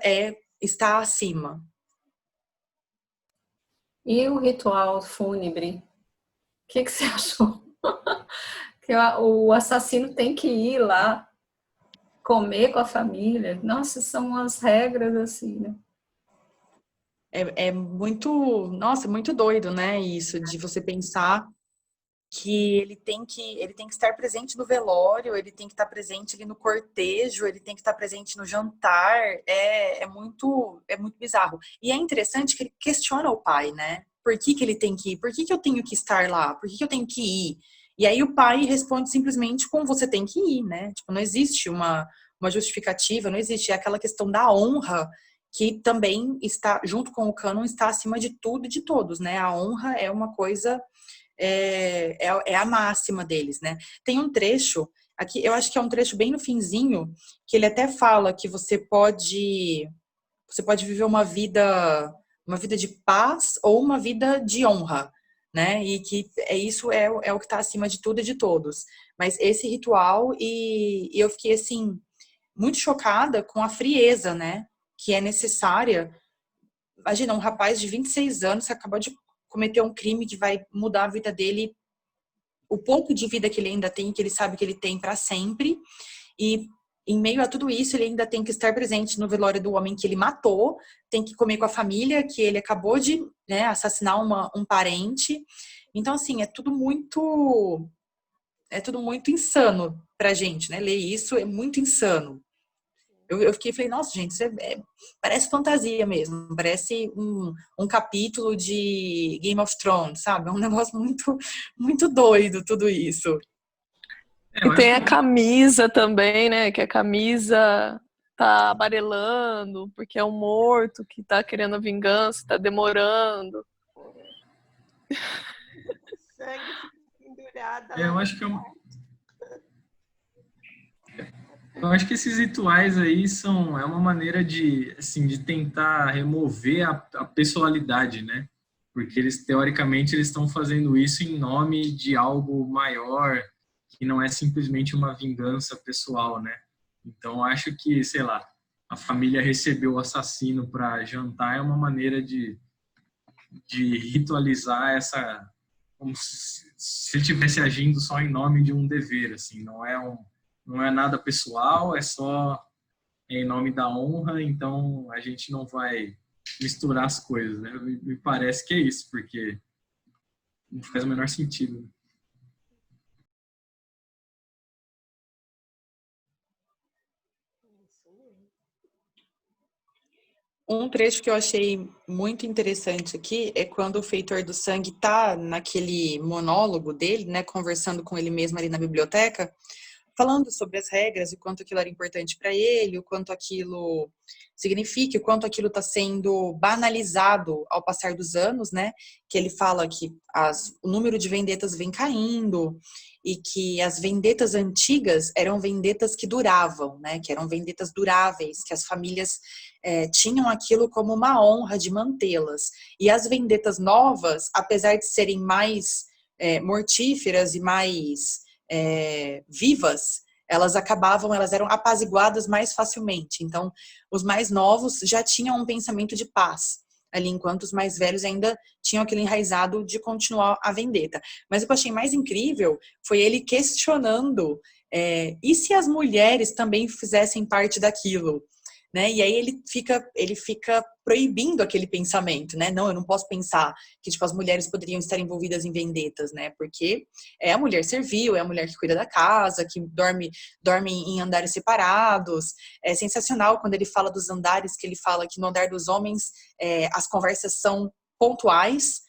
está acima. E o ritual fúnebre? O que você achou? Que o assassino tem que ir lá comer com a família. Nossa, são as regras assim, né? É muito, nossa, muito doido, né? Isso, de você pensar que ele tem que estar presente no velório, ele tem que estar presente ali no cortejo, ele tem que estar presente no jantar, é muito bizarro. E é interessante que ele questiona o pai, né? Por que que ele tem que ir? Por que que eu tenho que estar lá? Por que que eu tenho que ir? E aí o pai responde simplesmente com você tem que ir, né? Tipo, não existe uma justificativa, não existe aquela questão da honra que também está, junto com o cânon, está acima de tudo e de todos, né? A honra é uma coisa é a máxima deles, né? Tem um trecho aqui, eu acho que é um trecho bem no finzinho, que ele até fala que você pode viver uma vida de paz ou uma vida de honra, né? E que isso é o que está acima de tudo e de todos. Mas esse ritual e eu fiquei assim muito chocada com a frieza, né? Que é necessária. Imagina, um rapaz de 26 anos que acabou de cometer um crime que vai mudar a vida dele, o pouco de vida que ele ainda tem, que ele sabe que ele tem para sempre, e em meio a tudo isso, ele ainda tem que estar presente no velório do homem que ele matou, tem que comer com a família que ele acabou de, né, assassinar um parente. Então, assim, é tudo muito insano pra gente, né? Ler isso é muito insano. Eu falei, nossa, gente, isso parece fantasia mesmo, parece um capítulo de Game of Thrones, sabe? É um negócio muito, muito doido, tudo isso. Eu E acho tem a que camisa também, né? Que a camisa tá amarelando, porque é um morto que tá querendo a vingança, tá demorando. Sangue pendurado eu lá no acho que eu acho que esses rituais aí é uma maneira de, assim, de tentar remover a pessoalidade, né? Porque eles, teoricamente, eles estão fazendo isso em nome de algo maior, que não é simplesmente uma vingança pessoal, né? Então, acho que, sei lá, a família recebeu o assassino para jantar é uma maneira de ritualizar essa, como se ele estivesse agindo só em nome de um dever, assim, não é nada pessoal, é só em nome da honra, então a gente não vai misturar as coisas, né? Me parece que é isso, porque não faz o menor sentido. Um trecho que eu achei muito interessante aqui é quando o feitor do sangue tá naquele monólogo dele, né, conversando com ele mesmo ali na biblioteca, falando sobre as regras, o quanto aquilo era importante para ele, o quanto aquilo significa, o quanto aquilo está sendo banalizado ao passar dos anos, né? Que ele fala que o número de vendetas vem caindo e que as vendetas antigas eram vendetas que duravam, né? Que eram vendetas duráveis, que as famílias tinham aquilo como uma honra de mantê-las. E as vendetas novas, apesar de serem mais mortíferas e mais vivas, elas eram apaziguadas mais facilmente. Então, os mais novos já tinham um pensamento de paz ali, enquanto os mais velhos ainda tinham aquele enraizado de continuar a vendetta. Mas o que eu achei mais incrível foi ele questionando e se as mulheres também fizessem parte daquilo? Né? E aí ele fica proibindo aquele pensamento, né? Não, eu não posso pensar que tipo as mulheres poderiam estar envolvidas em vendetas, né? Porque é a mulher servil, é a mulher que cuida da casa, que dorme em andares separados. É sensacional quando ele fala dos andares, que ele fala que no andar dos homens as conversas são pontuais,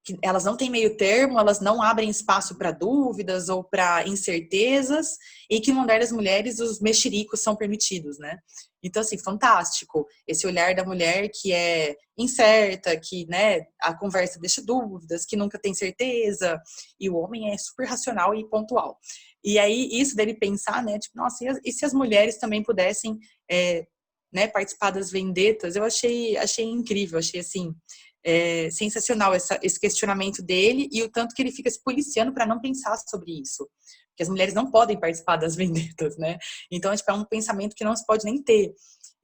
que elas não têm meio termo, elas não abrem espaço para dúvidas ou para incertezas, e que no andar das mulheres os mexericos são permitidos, né? Então, assim, fantástico. Esse olhar da mulher que é incerta, que, né, a conversa deixa dúvidas, que nunca tem certeza, e o homem é super racional e pontual. E aí, isso dele pensar, né, tipo, nossa, e se as mulheres também pudessem, né, participar das vendetas? Eu achei incrível, achei, assim, sensacional esse questionamento dele e o tanto que ele fica se policiando para não pensar sobre isso. Porque as mulheres não podem participar das vendetas, né? Então, tipo, é um pensamento que não se pode nem ter.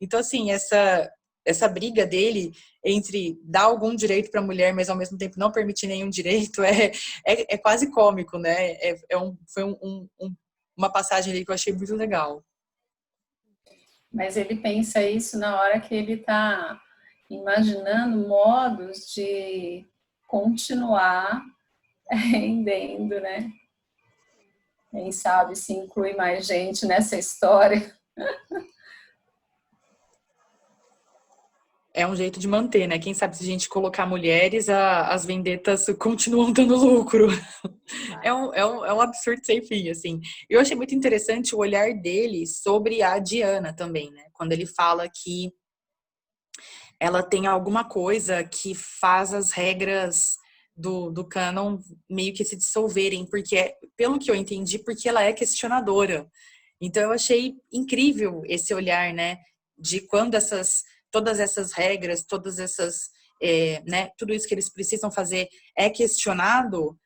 Então, assim, essa briga dele entre dar algum direito para a mulher, mas ao mesmo tempo não permitir nenhum direito, é quase cômico, né? Foi uma passagem ali que eu achei muito legal. Mas ele pensa isso na hora que ele está imaginando modos de continuar rendendo, né? Quem sabe se inclui mais gente nessa história. É um jeito de manter, né? Quem sabe se a gente colocar mulheres, as vendetas continuam dando lucro. É um absurdo sem fim, assim. Eu achei muito interessante o olhar dele sobre a Diana também, né? Quando ele fala que ela tem alguma coisa que faz as regras do cânon meio que se dissolverem, porque, pelo que eu entendi, porque ela é questionadora. Então, eu achei incrível esse olhar, né? De quando todas essas regras, todas essas, né? Tudo isso que eles precisam fazer é questionado,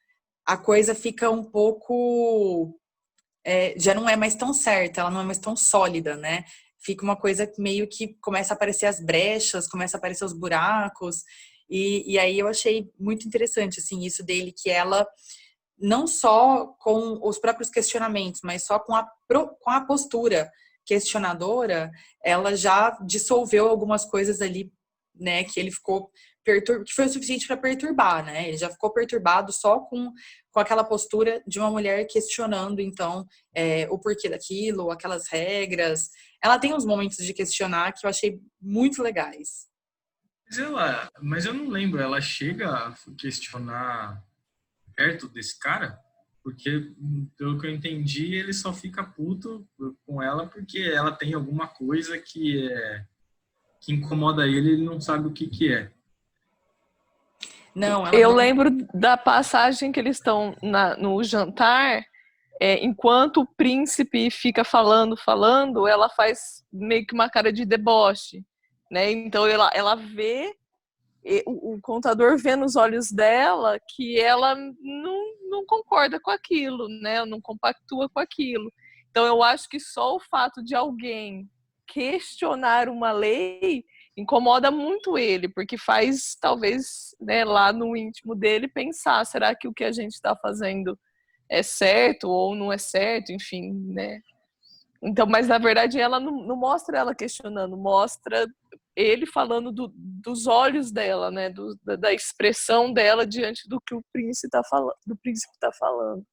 a coisa fica um pouco... já não é mais tão certa, ela não é mais tão sólida, né? Fica uma coisa meio que começa a aparecer as brechas, começa a aparecer os buracos, e aí eu achei muito interessante, assim, isso dele, que ela, não só com os próprios questionamentos, mas só com a postura questionadora, ela já dissolveu algumas coisas ali, né, que ele ficou que foi o suficiente para perturbar, né? Ele já ficou perturbado só com aquela postura de uma mulher questionando, então, o porquê daquilo, aquelas regras. Ela tem uns momentos de questionar que eu achei muito legais. Mas eu não lembro, ela chega a questionar perto desse cara? Porque, pelo que eu entendi, ele só fica puto com ela porque ela tem alguma coisa que incomoda ele e ele não sabe o que é. Não, eu lembro da passagem que eles estão no jantar, enquanto o príncipe fica falando, ela faz meio que uma cara de deboche, né? Então ela vê, o contador vê nos olhos dela que ela não concorda com aquilo, né? Não compactua com aquilo. Então eu acho que só o fato de alguém questionar uma lei incomoda muito ele, porque faz, talvez, né, lá no íntimo dele pensar, será que o que a gente está fazendo é certo ou não é certo, enfim, né? Então, mas na verdade ela não mostra ela questionando, mostra ele falando dos olhos dela, né, da expressão dela diante do que o príncipe está falando.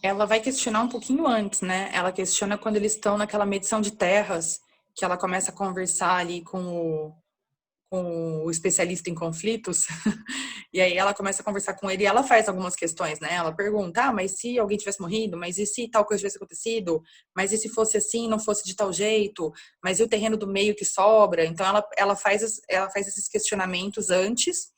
Ela vai questionar um pouquinho antes, né? Ela questiona quando eles estão naquela medição de terras, que ela começa a conversar ali com o especialista em conflitos, e aí ela começa a conversar com ele e ela faz algumas questões, né? Ela pergunta, mas se alguém tivesse morrido? Mas e se tal coisa tivesse acontecido? Mas e se fosse assim, não fosse de tal jeito? Mas e o terreno do meio que sobra? Então ela faz esses questionamentos antes,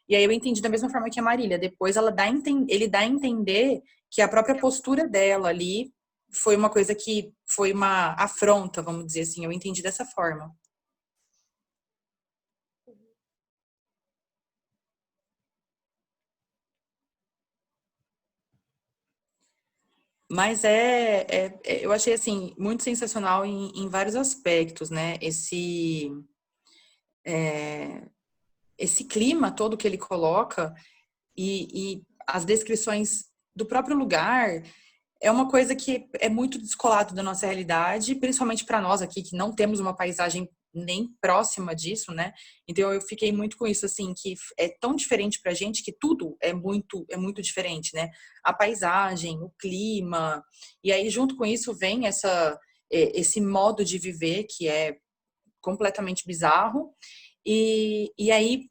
e aí eu entendi da mesma forma que a Marília. Depois ele dá a entender que a própria postura dela ali foi uma coisa que foi uma afronta, vamos dizer assim. Eu entendi dessa forma. Mas eu achei, assim, muito sensacional em vários aspectos, né? Esse clima todo que ele coloca e as descrições do próprio lugar é uma coisa que é muito descolado da nossa realidade, principalmente para nós aqui, que não temos uma paisagem nem próxima disso, né? Então eu fiquei muito com isso, assim, que é tão diferente pra gente que tudo é muito diferente, né? A paisagem, o clima, e aí junto com isso vem esse modo de viver que é completamente bizarro, e aí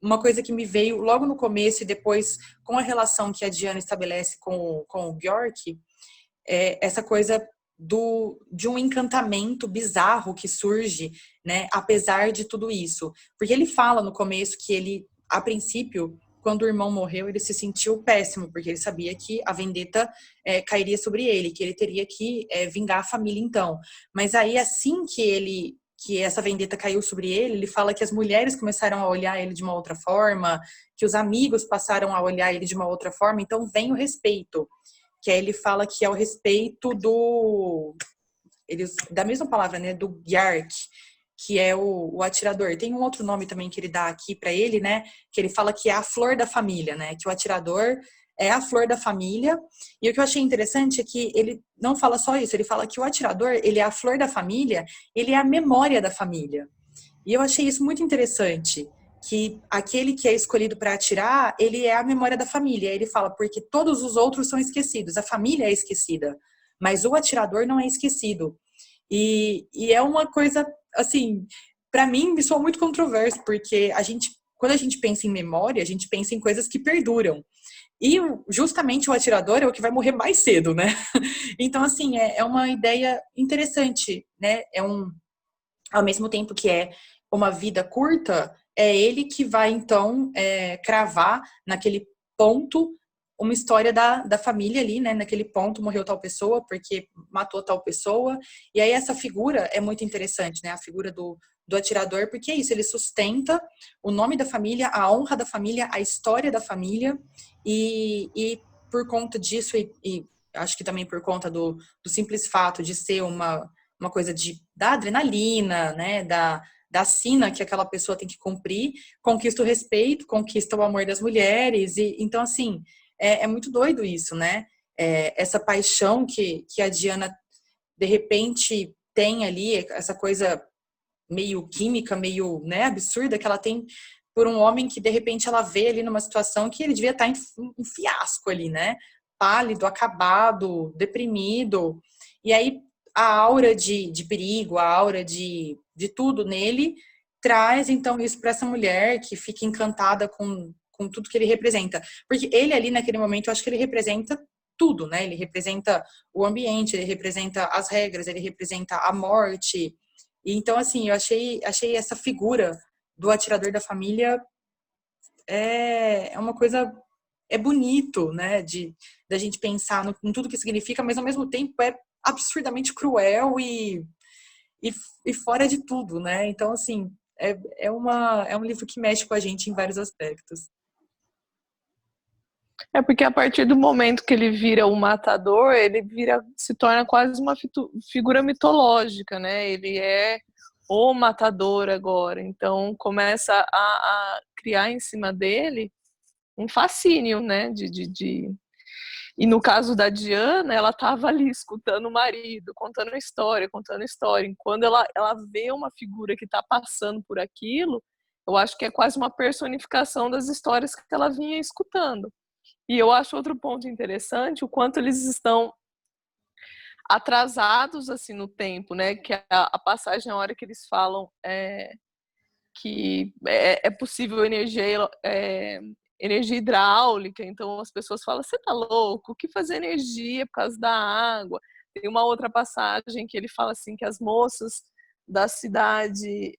uma coisa que me veio logo no começo e depois com a relação que a Diana estabelece com o Bjork, essa coisa de um encantamento bizarro que surge, né, apesar de tudo isso. Porque ele fala no começo que ele, a princípio, quando o irmão morreu, ele se sentiu péssimo, porque ele sabia que a vendetta cairia sobre ele, que ele teria que vingar a família então. Mas aí, assim que essa vendetta caiu sobre ele fala que as mulheres começaram a olhar ele de uma outra forma, que os amigos passaram a olhar ele de uma outra forma, então vem o respeito. Que aí ele fala que é o respeito da mesma palavra, né, do Bjark, que é o atirador. Tem um outro nome também que ele dá aqui para ele, né, que ele fala que é a flor da família, né, que o atirador é a flor da família. E o que eu achei interessante é que ele não fala só isso, ele fala que o atirador, ele é a flor da família, ele é a memória da família. E eu achei isso muito interessante, que aquele que é escolhido para atirar, ele é a memória da família. Ele fala, porque todos os outros são esquecidos, a família é esquecida, mas o atirador não é esquecido. E é uma coisa, assim, para mim, me soa muito controverso, porque quando a gente pensa em memória, a gente pensa em coisas que perduram. E justamente o atirador é o que vai morrer mais cedo, né? Então, assim, é uma ideia interessante, né? Ao mesmo tempo que é uma vida curta, é ele que vai, então, cravar naquele ponto uma história da família ali, né? Naquele ponto morreu tal pessoa porque matou tal pessoa. E aí essa figura é muito interessante, né? A figura do atirador, porque é isso, ele sustenta o nome da família, a honra da família, a história da família, e por conta disso, e acho que também por conta do simples fato de ser uma coisa da adrenalina, né, da sina que aquela pessoa tem que cumprir, conquista o respeito, conquista o amor das mulheres, e então, assim, é muito doido isso, né? Essa paixão que a Diana, de repente, tem ali, essa coisa meio química, meio, né, absurda que ela tem por um homem que, de repente, ela vê ali numa situação que ele devia estar em fiasco ali, né? Pálido, acabado, deprimido. E aí, a aura de perigo, a aura de tudo nele, traz, então, isso para essa mulher que fica encantada com tudo que ele representa. Porque ele ali, naquele momento, eu acho que ele representa tudo, né? Ele representa o ambiente, ele representa as regras, ele representa a morte. E, então, assim, eu achei essa figura do atirador da família é uma coisa, é bonito, né, da gente pensar em tudo que significa, mas ao mesmo tempo é absurdamente cruel e fora de tudo, né? Então, assim, é um livro que mexe com a gente em vários aspectos. É porque a partir do momento que ele vira o matador, ele se torna quase uma figura mitológica, né? Ele é o matador agora. Então começa a criar em cima dele um fascínio, né? E no caso da Diana, ela estava ali escutando o marido, contando história. E quando ela vê uma figura que está passando por aquilo, eu acho que é quase uma personificação das histórias que ela vinha escutando. E eu acho outro ponto interessante, o quanto eles estão atrasados assim no tempo, né? Que a passagem, a hora que eles falam que é possível energia hidráulica, então as pessoas falam, você tá louco? O que fazer energia por causa da água? Tem uma outra passagem que ele fala assim, que as moças da cidade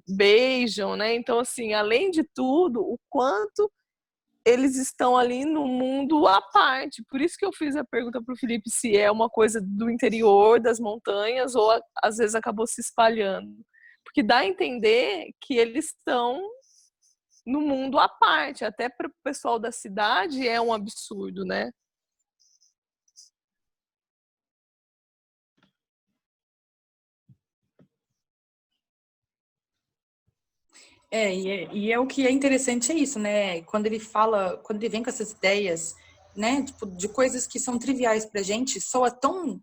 beijam, né? Então, assim, além de tudo, o quanto eles estão ali no mundo à parte. Por isso que eu fiz a pergunta para o Felipe se é uma coisa do interior, das montanhas, ou às vezes acabou se espalhando. Porque dá a entender que eles estão no mundo à parte. Até para o pessoal da cidade é um absurdo, né? E é o que é interessante é isso, né? Quando ele vem com essas ideias, né, tipo, de coisas que são triviais pra gente, soa tão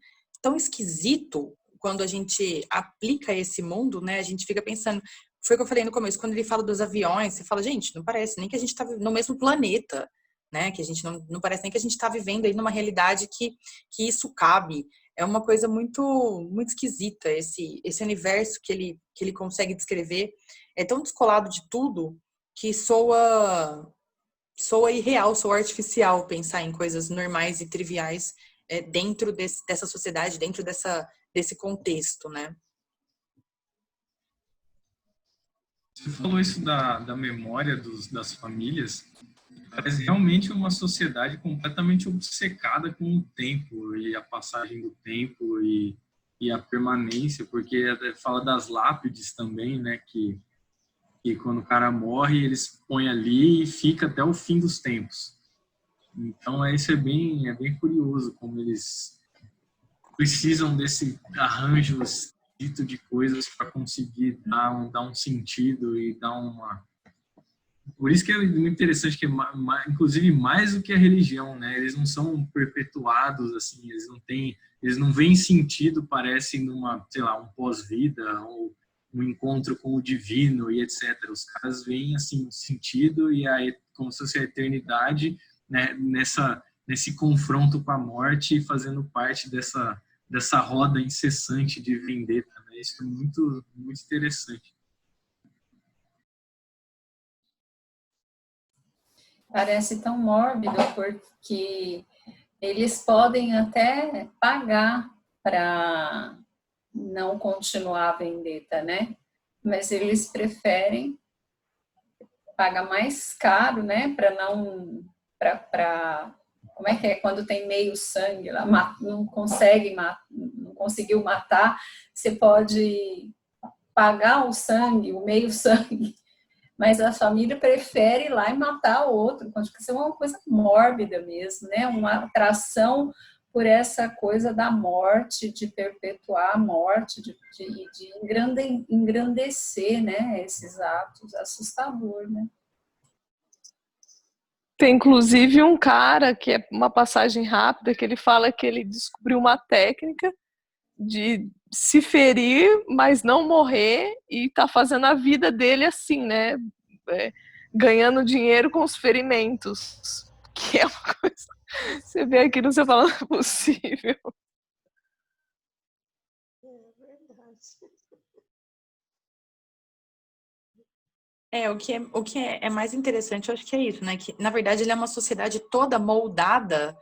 esquisito quando a gente aplica esse mundo, né? A gente fica pensando, foi o que eu falei no começo, quando ele fala dos aviões, você fala, gente, não parece nem que a gente tá no mesmo planeta, né? Que a gente não parece nem que a gente tá vivendo aí numa realidade que isso cabe. É uma coisa muito esquisita esse universo que ele consegue descrever. É tão descolado de tudo que soa irreal, soa artificial pensar em coisas normais e triviais dentro dessa sociedade, dentro desse contexto, né? Você falou isso da memória das famílias. Parece realmente uma sociedade completamente obcecada com o tempo e a passagem do tempo e a permanência, porque fala das lápides também, né? Que quando o cara morre, eles põem ali e fica até o fim dos tempos. Então, isso é bem curioso, como eles precisam desse arranjo escrito de coisas para conseguir dar um sentido e dar uma... Por isso que é muito interessante, que inclusive mais do que a religião, né? Eles não são perpetuados, assim, eles não veem sentido, parece, numa, sei lá, um pós-vida, ou um encontro com o divino e etc. Os caras veem assim o sentido e como se fosse a eternidade, né, nesse confronto com a morte, fazendo parte dessa roda incessante de vendetta, né? Isso é muito, muito interessante. Parece tão mórbido porque eles podem até pagar para não continuar a vendetta, né? Mas eles preferem pagar mais caro, né? Para não, como é que é quando tem meio sangue lá, não conseguiu matar, você pode pagar o sangue, o meio sangue, mas a família prefere ir lá e matar o outro, porque isso é uma coisa mórbida mesmo, né? Uma atração por essa coisa da morte, de perpetuar a morte, de engrandecer, né, esses atos, assustador, né? Tem inclusive um cara que é uma passagem rápida que ele fala que ele descobriu uma técnica de se ferir, mas não morrer e tá fazendo a vida dele assim, né? Ganhando dinheiro com os ferimentos, que é uma coisa. Você vê aquilo, você fala, não é possível. É verdade. O que é mais interessante, eu acho que é isso, né? Que, na verdade, ele é uma sociedade toda moldada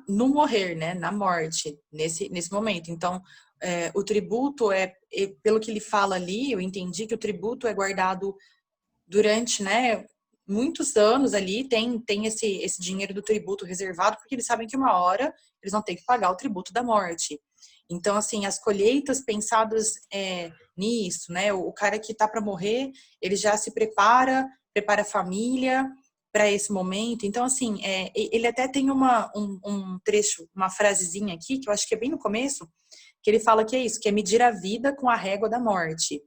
no morrer, né? Na morte, nesse momento. Então, o tributo pelo que ele fala ali, eu entendi que o tributo é guardado durante, né, muitos anos ali, tem esse dinheiro do tributo reservado, porque eles sabem que uma hora eles vão ter que pagar o tributo da morte. Então, assim, as colheitas pensadas nisso, né? O cara que tá para morrer, ele já se prepara a família para esse momento. Então, assim, ele até tem um trecho, uma frasezinha aqui, que eu acho que é bem no começo, que ele fala que é isso, que é medir a vida com a régua da morte.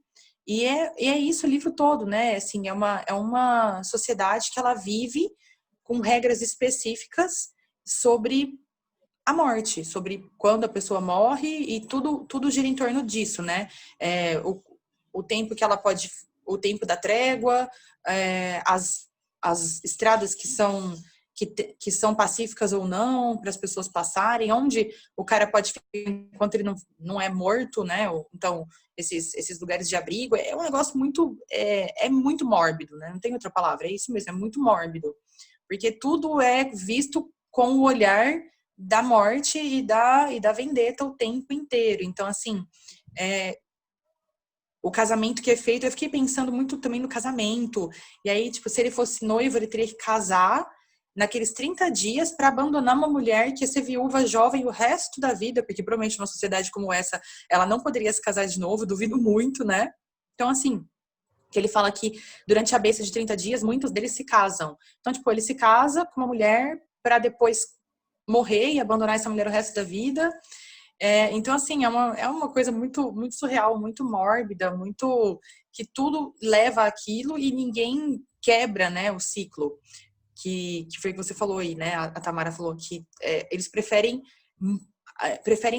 E é isso o livro todo, né? Assim, é uma sociedade que ela vive com regras específicas sobre a morte, sobre quando a pessoa morre e tudo gira em torno disso, né? O tempo que ela pode, o tempo da trégua, as estradas que são pacíficas ou não para as pessoas passarem, onde o cara pode ficar enquanto ele não é morto, né? Então esses lugares de abrigo é um negócio muito mórbido, né? Não tem outra palavra, é isso mesmo, é muito mórbido, porque tudo é visto com o olhar da morte e da vendetta o tempo inteiro. Então, assim, o casamento que é feito, eu fiquei pensando muito também no casamento. E aí, tipo, se ele fosse noivo, ele teria que casar naqueles 30 dias para abandonar uma mulher que ia ser viúva jovem o resto da vida, porque provavelmente numa sociedade como essa, ela não poderia se casar de novo, duvido muito, né? Então, assim, que ele fala que durante a besta de 30 dias, muitos deles se casam. Então, tipo, ele se casa com uma mulher para depois morrer e abandonar essa mulher o resto da vida. Então, assim, é uma coisa muito, muito surreal, muito mórbida, muito que tudo leva àquilo e ninguém quebra, né, o ciclo. Que foi o que você falou aí, né? A Tamara falou que eles preferem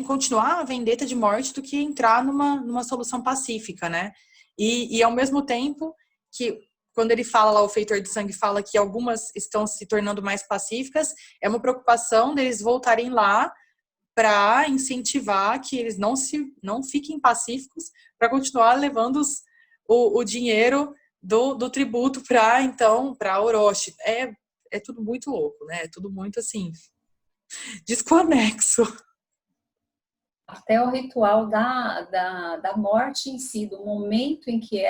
continuar a vendetta de morte do que entrar numa solução pacífica, né? E ao mesmo tempo que quando ele fala lá, o feitor de sangue fala que algumas estão se tornando mais pacíficas, é uma preocupação deles voltarem lá para incentivar que eles não fiquem pacíficos para continuar levando o dinheiro do tributo para Orochi. É tudo muito louco, né? É tudo muito assim desconexo. Até o ritual da morte em si, do momento em que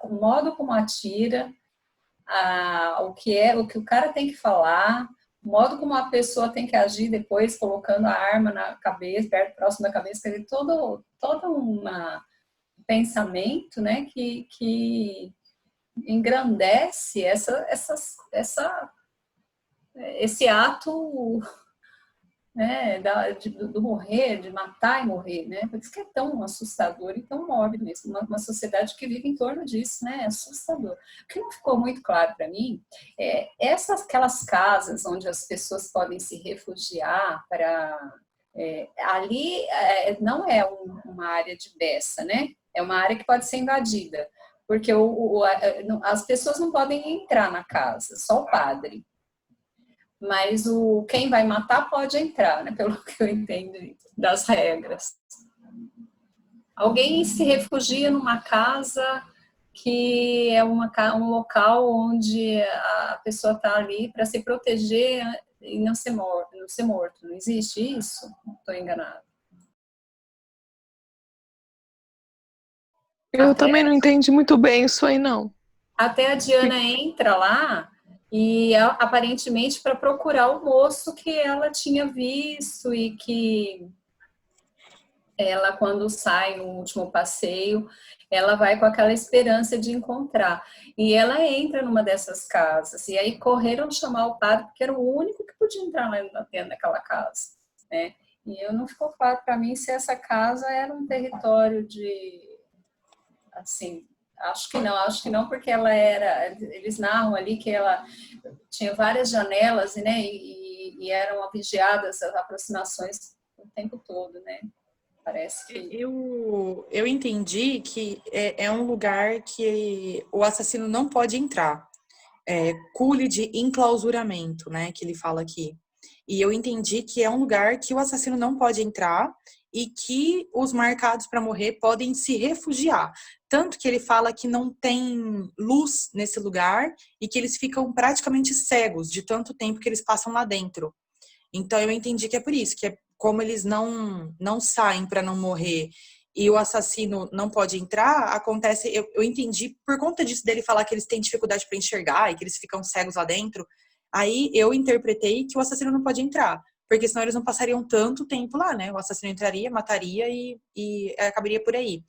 o modo como atira, o que o cara tem que falar, o modo como a pessoa tem que agir depois, colocando a arma na cabeça, próximo da cabeça, tem todo um pensamento, né, que engrandece esse ato, né, do morrer, de matar e morrer, né? Por isso que é tão assustador e tão mórbido mesmo. Uma sociedade que vive em torno disso, né? É assustador. O que não ficou muito claro para mim aquelas casas onde as pessoas podem se refugiar para Ali não é uma área de beça, né? É uma área que pode ser invadida, porque as pessoas não podem entrar na casa, só o padre. Mas quem vai matar pode entrar, né? Pelo que eu entendo das regras. Alguém se refugia numa casa que é um local onde a pessoa está ali para se proteger e não ser morto. Não existe isso? Estou enganada. Eu também não entendi muito bem isso aí, não. Até a Diana entra lá e aparentemente para procurar o moço que ela tinha visto e que ela, quando sai no último passeio, ela vai com aquela esperança de encontrar. E ela entra numa dessas casas. E aí correram chamar o padre, porque era o único que podia entrar lá dentro daquela casa, né? E não ficou claro para mim se essa casa era um território de... Assim, acho que não, porque eles narram ali que ela tinha várias janelas, né? E eram vigiadas as aproximações o tempo todo, né? Parece que... Eu entendi que é um lugar que o assassino não pode entrar. Cule de enclausuramento, né, que ele fala aqui. E eu entendi que é um lugar que o assassino não pode entrar e que os marcados para morrer podem se refugiar. Tanto que ele fala que não tem luz nesse lugar e que eles ficam praticamente cegos de tanto tempo que eles passam lá dentro. Então eu entendi que é por isso, que é como eles não saem para não morrer e o assassino não pode entrar, acontece, eu entendi por conta disso dele falar que eles têm dificuldade para enxergar e que eles ficam cegos lá dentro. Aí eu interpretei que o assassino não pode entrar, porque senão eles não passariam tanto tempo lá, né? O assassino entraria, mataria e acabaria por aí.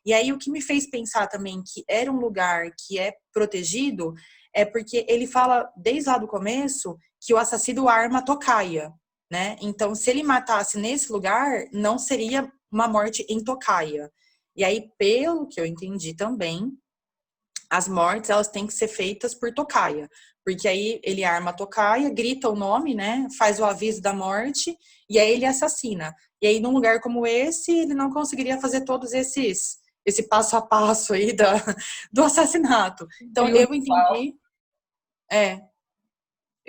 E aí o que me fez pensar também que era um lugar que é protegido é porque ele fala desde lá do começo que o assassino arma a tocaia, né? Então, se ele matasse nesse lugar, não seria uma morte em tocaia. E aí, pelo que eu entendi também, as mortes, elas têm que ser feitas por tocaia. Porque aí ele arma a tocaia, grita o nome, né? Faz o aviso da morte, e aí ele assassina. E aí, num lugar como esse, ele não conseguiria fazer todos esse passo a passo aí do assassinato. Então, eu entendi...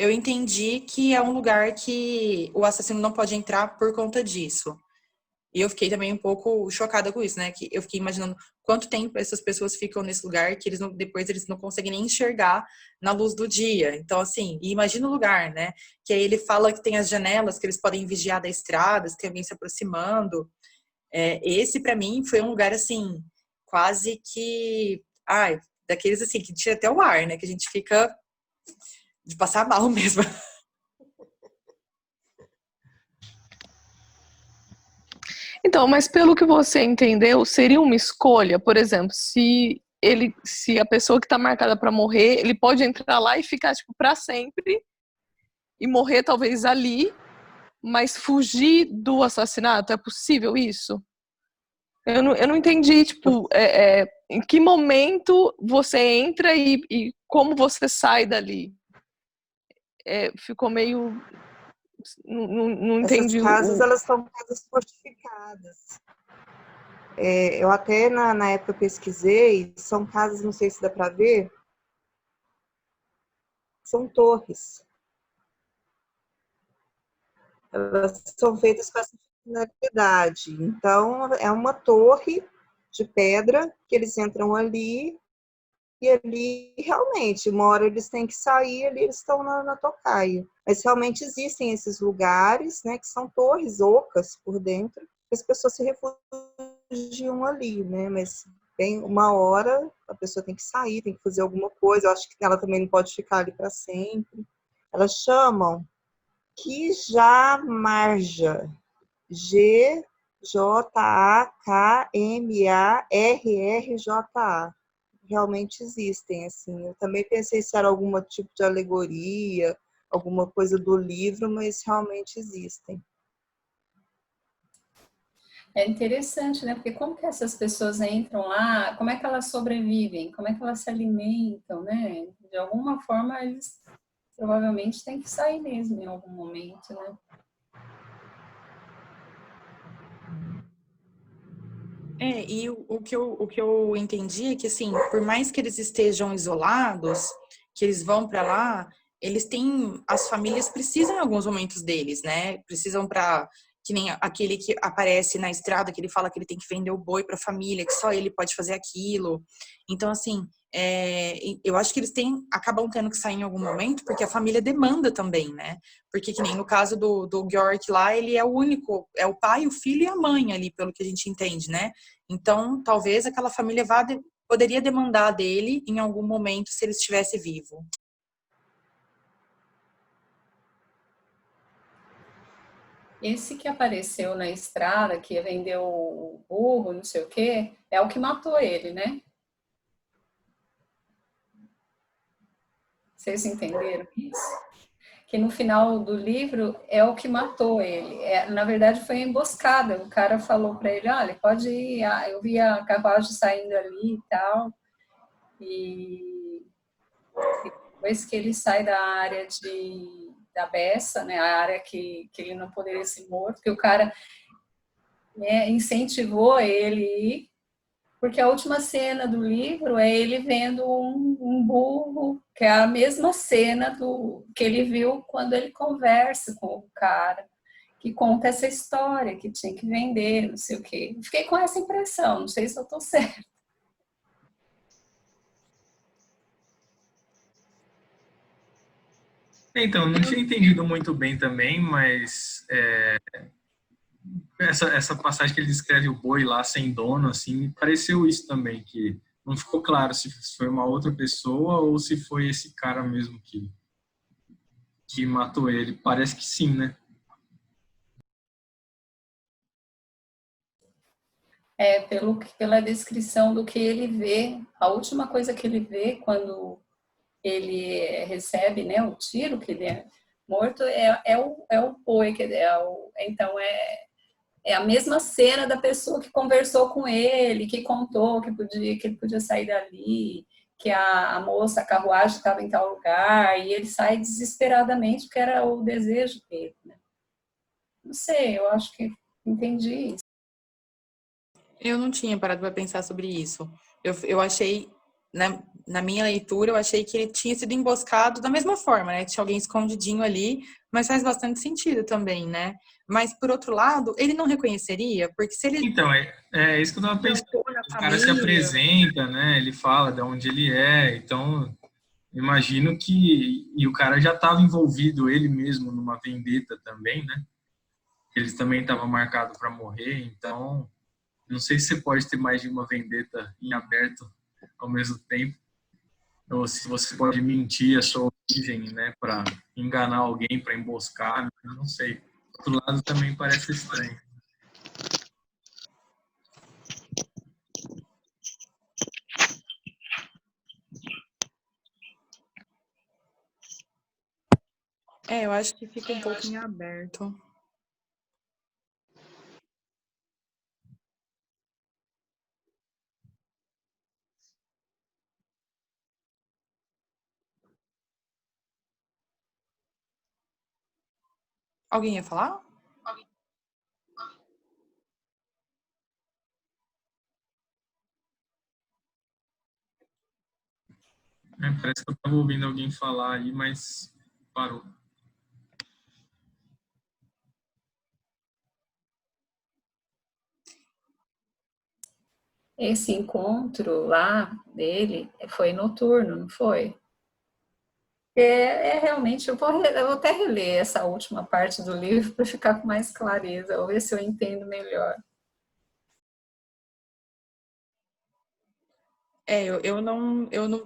Eu entendi que é um lugar que o assassino não pode entrar por conta disso. E eu fiquei também um pouco chocada com isso, né? Que eu fiquei imaginando quanto tempo essas pessoas ficam nesse lugar que depois eles não conseguem nem enxergar na luz do dia. Então, assim, imagina o lugar, né? Que aí ele fala que tem as janelas, que eles podem vigiar da estrada, se tem alguém se aproximando. Esse, para mim, foi um lugar, assim, quase que... Ai, daqueles, assim, que tira até o ar, né? Que a gente fica... de passar mal mesmo. Então, mas pelo que você entendeu, seria uma escolha, por exemplo, se a pessoa que está marcada para morrer, ele pode entrar lá e ficar tipo para sempre e morrer talvez ali, mas fugir do assassinato, é possível isso? Eu não entendi, tipo, em que momento você entra e como você sai dali. Ficou meio... Não entendi. Essas casas, elas são casas fortificadas. Eu até, na época, pesquisei, são casas, não sei se dá para ver, são torres. Elas são feitas com essa finalidade. Então, é uma torre de pedra que eles entram ali e ali, realmente, uma hora eles têm que sair, ali eles estão na tocaia. Mas realmente existem esses lugares, né, que são torres ocas por dentro, que as pessoas se refugiam ali, né, mas bem, uma hora a pessoa tem que sair, tem que fazer alguma coisa, eu acho que ela também não pode ficar ali para sempre. Elas chamam Quijamarja, Gjakmarrja. Realmente existem, assim. Eu também pensei se era algum tipo de alegoria, alguma coisa do livro, mas realmente existem. É interessante, né? Porque como que essas pessoas entram lá, como é que elas sobrevivem, como é que elas se alimentam, né? De alguma forma, eles provavelmente têm que sair mesmo em algum momento, né? E o que eu entendi é que, assim, por mais que eles estejam isolados, que eles vão para lá, eles têm, as famílias precisam em alguns momentos deles, né? Precisam para, que nem aquele que aparece na estrada, que ele fala que ele tem que vender o boi para a família, que só ele pode fazer aquilo. Então, assim, eu acho que eles acabam tendo que sair em algum momento, porque a família demanda também, né? Porque que nem no caso do Georg lá, ele é o único, é o pai, o filho e a mãe ali, pelo que a gente entende, né? Então, talvez aquela família poderia demandar dele em algum momento se ele estivesse vivo. Esse que apareceu na estrada, que vendeu o burro, não sei o quê, é o que matou ele, né? Vocês entenderam isso? Que no final do livro é o que matou ele. Na verdade, foi emboscada. O cara falou para ele, olha, pode ir, eu vi a carruagem saindo ali e tal. E depois que ele sai da área da beça, né, a área que ele não poderia ser morto, porque o cara, né, incentivou ele a ir, porque a última cena do livro é ele vendo um burro, que é a mesma cena que ele viu quando ele conversa com o cara, que conta essa história, que tinha que vender, não sei o quê. Fiquei com essa impressão, não sei se eu estou certa. Então, não tinha entendido muito bem também, mas essa passagem que ele descreve o boi lá sem dono, assim, me pareceu isso também, que não ficou claro se foi uma outra pessoa ou se foi esse cara mesmo que matou ele. Parece que sim, né? Pela descrição do que ele vê, a última coisa que ele vê quando ele recebe, né, o tiro, que ele é morto, é o boi, então é a mesma cena da pessoa que conversou com ele, que contou que ele podia sair dali, que a moça, a carruagem estava em tal lugar, e ele sai desesperadamente, porque era o desejo dele, né? Não sei, eu acho que entendi isso. Eu não tinha parado para pensar sobre isso. Eu achei, na minha leitura, eu achei que ele tinha sido emboscado da mesma forma, né? Tinha alguém escondidinho ali, mas faz bastante sentido também, né? Mas, por outro lado, ele não reconheceria, porque se ele... Então, é isso que eu estava pensando. O cara se apresenta, né? Ele fala de onde ele é, então imagino que... E o cara já estava envolvido, ele mesmo, numa vendetta também, né? Ele também estava marcado para morrer, então não sei se você pode ter mais de uma vendetta em aberto ao mesmo tempo, ou se você pode mentir a sua origem, né, para enganar alguém, para emboscar, eu não sei. Do outro lado também parece estranho. Eu acho que fica um pouco em aberto. Alguém ia falar? Parece que eu estava ouvindo alguém falar aí, mas parou. Esse encontro lá dele foi noturno, não foi? Realmente, eu vou até reler essa última parte do livro para ficar com mais clareza, vou ver se eu entendo melhor.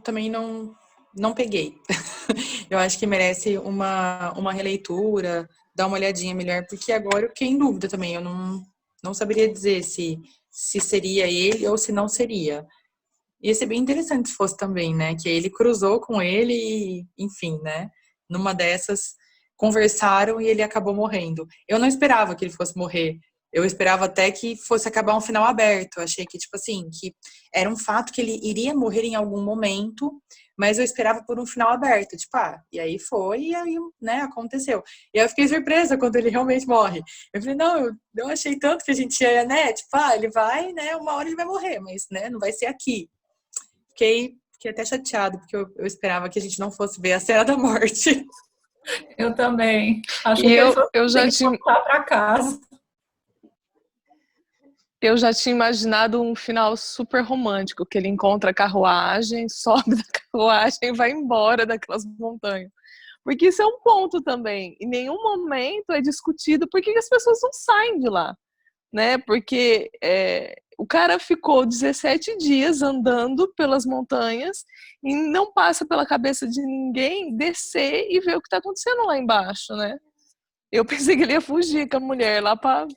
Também não peguei. Eu acho que merece uma releitura, dar uma olhadinha melhor, porque agora eu fiquei em dúvida também. Eu não saberia dizer se seria ele ou se não seria. Ia ser bem interessante se fosse também, né? Que ele cruzou com ele e, enfim, né? Numa dessas, conversaram e ele acabou morrendo. Eu não esperava que ele fosse morrer. Eu esperava até que fosse acabar um final aberto. Eu achei que, tipo assim, que era um fato que ele iria morrer em algum momento, mas eu esperava por um final aberto, tipo, e aí foi, e aí, né, aconteceu. E aí eu fiquei surpresa quando ele realmente morre. Eu falei, não, eu achei tanto que a gente ia, né, tipo, ele vai, né, uma hora ele vai morrer, mas, né, não vai ser aqui. Fiquei até chateado, porque eu esperava que a gente não fosse ver a cena da morte. Eu também. Achei E que ele fosse eu já ter que tinha, voltar para casa. eu já tinha imaginado um final super romântico, que ele encontra a carruagem, sobe da carruagem e vai embora daquelas montanhas. Porque isso é um ponto também. Em nenhum momento é discutido por que as pessoas não saem de lá, né? Porque o cara ficou 17 dias andando pelas montanhas e não passa pela cabeça de ninguém descer e ver o que está acontecendo lá embaixo, né? Eu pensei que ele ia fugir com a mulher lá para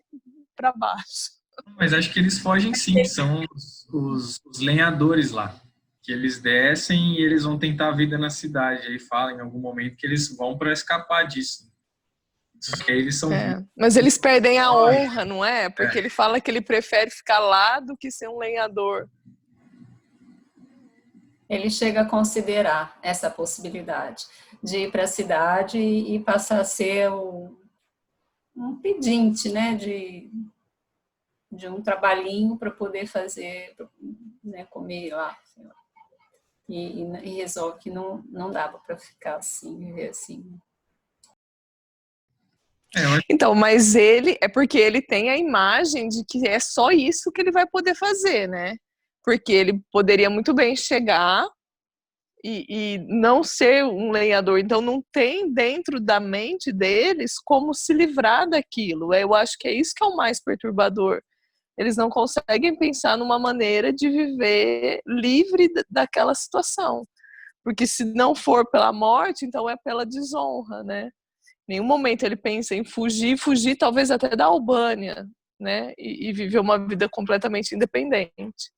baixo. Mas acho que eles fogem sim, são os lenhadores lá. Que eles descem e eles vão tentar a vida na cidade. Aí fala em algum momento que eles vão para escapar disso. Porque eles são... Mas eles perdem a honra, não é? Porque ele fala que ele prefere ficar lá do que ser um lenhador. Ele chega a considerar essa possibilidade de ir para a cidade e passar a ser um pedinte, né, de um trabalhinho para poder fazer, né, comer lá, sei lá. E resolve que não dava para ficar assim, viver assim. Então, mas é porque ele tem a imagem de que é só isso que ele vai poder fazer, né? Porque ele poderia muito bem chegar e não ser um lenhador. Então, não tem dentro da mente deles como se livrar daquilo. Eu acho que é isso que é o mais perturbador. Eles não conseguem pensar numa maneira de viver livre daquela situação. Porque se não for pela morte, então é pela desonra, né? Em nenhum momento ele pensa em fugir talvez até da Albânia, né? E viver uma vida completamente independente.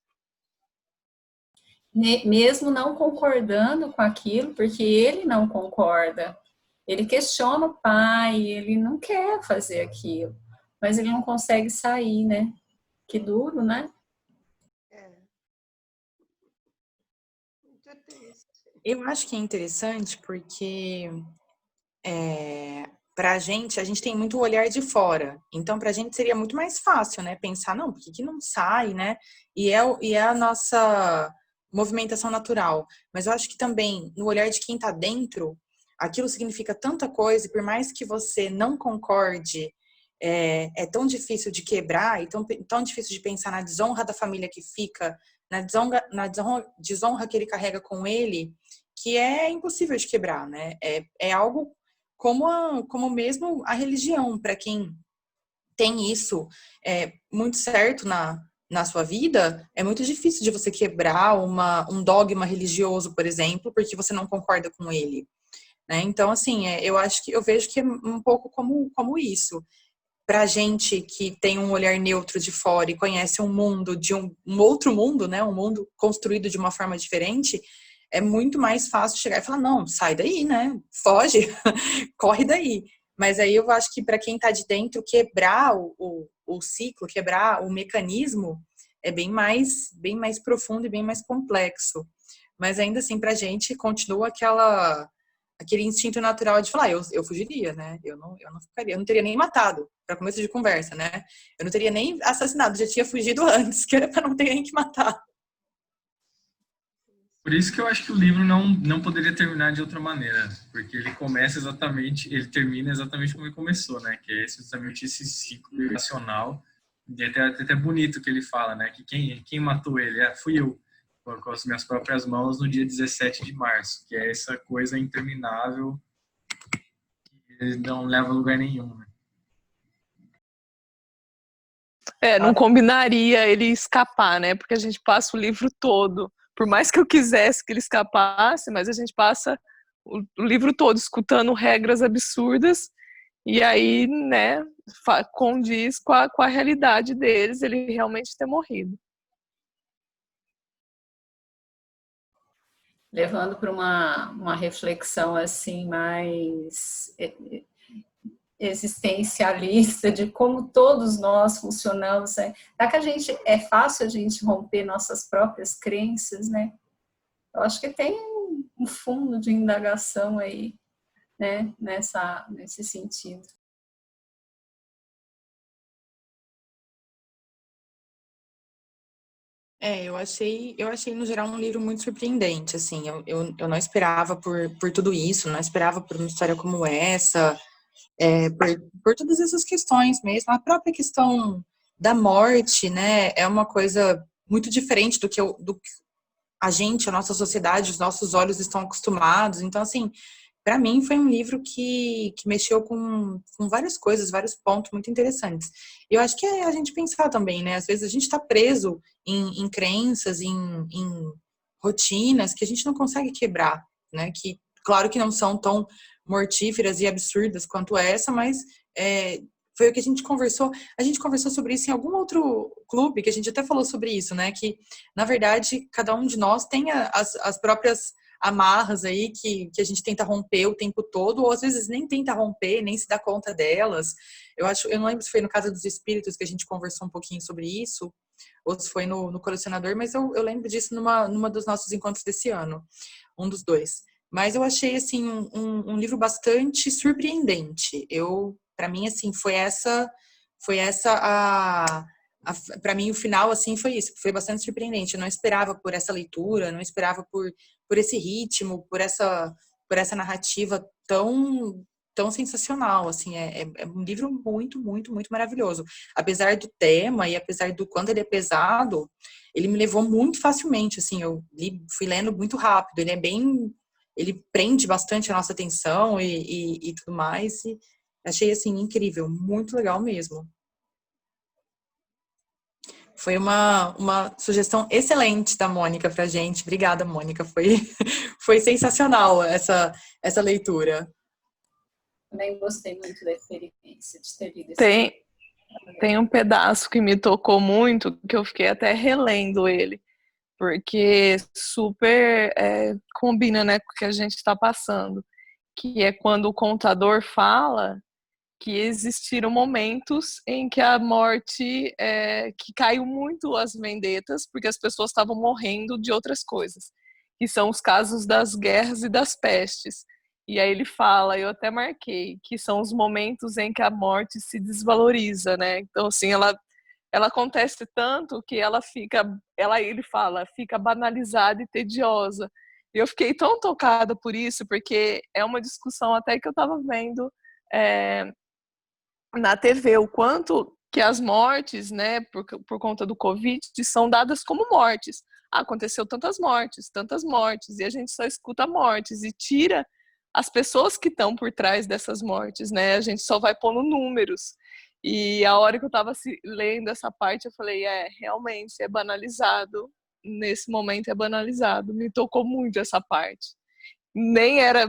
Mesmo não concordando com aquilo, porque ele não concorda. Ele questiona o pai, ele não quer fazer aquilo, mas ele não consegue sair, né? Que duro, né? Muito triste. Eu acho que é interessante porque pra gente, a gente tem muito o olhar de fora. Então, pra gente seria muito mais fácil, né? Pensar, não, por que não sai, né? E é a nossa movimentação natural. Mas eu acho que também, no olhar de quem tá dentro, aquilo significa tanta coisa, e por mais que você não concorde, é tão difícil de quebrar, e tão difícil de pensar na desonra da família que fica, na desonra que ele carrega com ele, que é impossível de quebrar, né? É algo como mesmo a religião, para quem tem isso muito certo na sua vida, é muito difícil de você quebrar um dogma religioso, por exemplo, porque você não concorda com ele, né? Então, assim, eu vejo que é um pouco como isso. Pra gente que tem um olhar neutro de fora e conhece um mundo de um outro mundo, né? Um mundo construído de uma forma diferente, é muito mais fácil chegar e falar, não, sai daí, né? Foge, corre daí. Mas aí eu acho que para quem tá de dentro, quebrar o ciclo, quebrar o mecanismo, é bem mais profundo e bem mais complexo. Mas ainda assim, pra gente, continua aquele instinto natural de falar, eu fugiria, né? Eu não ficaria, eu não teria nem matado, para começo de conversa, né? Eu não teria nem assassinado, já tinha fugido antes, que era para não ter nem que matar. Por isso que eu acho que o livro não poderia terminar de outra maneira, porque ele termina exatamente como ele começou, né? Que é justamente esse ciclo irracional, e até bonito que ele fala, né? Que quem matou ele? Fui eu, com as minhas próprias mãos no dia 17 de março, que é essa coisa interminável que não leva a lugar nenhum, né? Não combinaria ele escapar, né? Porque a gente passa o livro todo. Por mais que eu quisesse que ele escapasse, mas a gente passa o livro todo escutando regras absurdas e aí, né, condiz com a realidade deles, ele realmente ter morrido. Levando para uma reflexão assim mais existencialista de como todos nós funcionamos, né? Já que é fácil a gente romper nossas próprias crenças, né? Eu acho que tem um fundo de indagação aí, né, nesse sentido. Eu achei no geral um livro muito surpreendente, assim, eu não esperava por tudo isso, não esperava por uma história como essa, por todas essas questões mesmo, a própria questão da morte, né, é uma coisa muito diferente do que a gente, a nossa sociedade, os nossos olhos estão acostumados, então, assim, para mim foi um livro que mexeu com várias coisas, vários pontos muito interessantes. E eu acho que é a gente pensar também, né? Às vezes a gente está preso em crenças, em rotinas que a gente não consegue quebrar, né? Que, claro que não são tão mortíferas e absurdas quanto essa, mas foi o que a gente conversou. A gente conversou sobre isso em algum outro clube, que a gente até falou sobre isso, né? Que, na verdade, cada um de nós tem as próprias amarras aí que a gente tenta romper o tempo todo, ou às vezes nem tenta romper, nem se dá conta delas. Eu não lembro se foi no Casa dos Espíritos que a gente conversou um pouquinho sobre isso, ou se foi no Colecionador, mas eu lembro disso numa dos nossos encontros desse ano, um dos dois. Mas eu achei, assim, um livro bastante surpreendente. Para mim, assim, foi essa para mim o final, assim, foi isso, foi bastante surpreendente. Eu não esperava por essa leitura, não esperava por esse ritmo, por essa narrativa tão sensacional, assim, é um livro muito, muito, muito maravilhoso. Apesar do tema e apesar do quanto ele é pesado, ele me levou muito facilmente, assim, fui lendo muito rápido, ele prende bastante a nossa atenção e tudo mais, e achei, assim, incrível, muito legal mesmo. Foi uma sugestão excelente da Mônica pra gente. Obrigada, Mônica. Foi sensacional essa leitura. Também gostei muito da experiência de ter lido esse Tem um pedaço que me tocou muito, que eu fiquei até relendo ele, porque super combina, né, com o que a gente está passando, que é quando o contador fala que existiram momentos em que a morte, que caiu muito as vendetas, porque as pessoas estavam morrendo de outras coisas, que são os casos das guerras e das pestes. E aí ele fala, eu até marquei, que são os momentos em que a morte se desvaloriza, né? Então, assim, ela acontece tanto que ele fala, fica banalizada e tediosa. E eu fiquei tão tocada por isso, porque é uma discussão até que eu estava vendo na TV, o quanto que as mortes, né, por conta do Covid, são dadas como mortes. Aconteceu tantas mortes, e a gente só escuta mortes e tira as pessoas que estão por trás dessas mortes, né? A gente só vai pondo números. E a hora que eu estava lendo essa parte, eu falei, realmente é banalizado. Nesse momento é banalizado. Me tocou muito essa parte. Nem era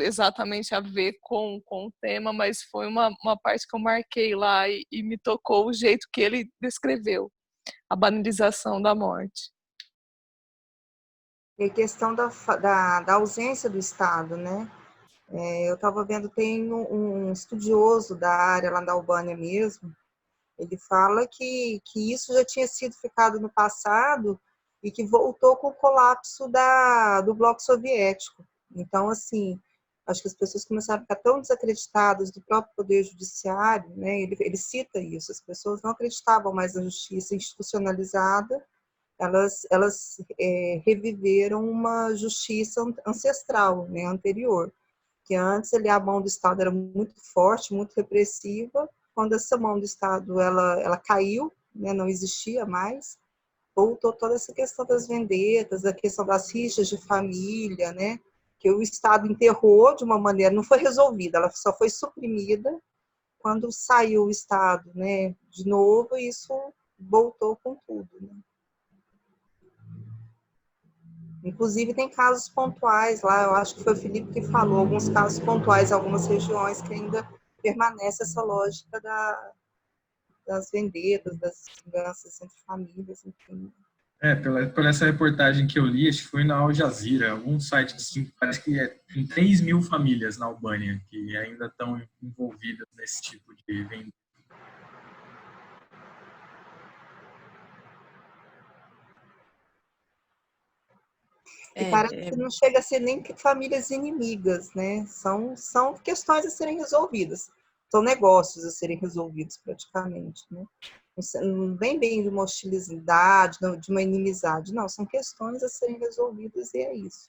exatamente a ver com o tema, mas foi uma parte que eu marquei lá e me tocou o jeito que ele descreveu, a banalização da morte. E a questão da ausência do Estado, né? Eu estava vendo, tem um estudioso da área lá da Albânia mesmo, ele fala que isso já tinha sido ficado no passado e que voltou com o colapso do bloco soviético. Então, assim, acho que as pessoas começaram a ficar tão desacreditadas do próprio poder judiciário, né? Ele cita isso, as pessoas não acreditavam mais na justiça institucionalizada, elas reviveram uma justiça ancestral, né, anterior, que antes a mão do Estado era muito forte, muito repressiva. Quando essa mão do Estado ela caiu, né, não existia mais, voltou toda essa questão das vendetas, a questão das rixas de família, né, que o Estado enterrou de uma maneira, não foi resolvida, ela só foi suprimida. Quando saiu o Estado, né, de novo, isso voltou com tudo, né? Inclusive, tem casos pontuais lá, eu acho que foi o Felipe que falou, alguns casos pontuais, algumas regiões que ainda permanece essa lógica das vendetas, das vinganças entre famílias, enfim. Pela essa reportagem que eu li, acho que foi na Al Jazeera, algum site assim, parece que tem 3.000 famílias na Albânia que ainda estão envolvidas nesse tipo de venda. E parece que não chega a ser nem famílias inimigas, né? São questões a serem resolvidas. São negócios a serem resolvidos, praticamente, né? Não vem bem de uma hostilidade, de uma inimizade. Não, são questões a serem resolvidas e é isso.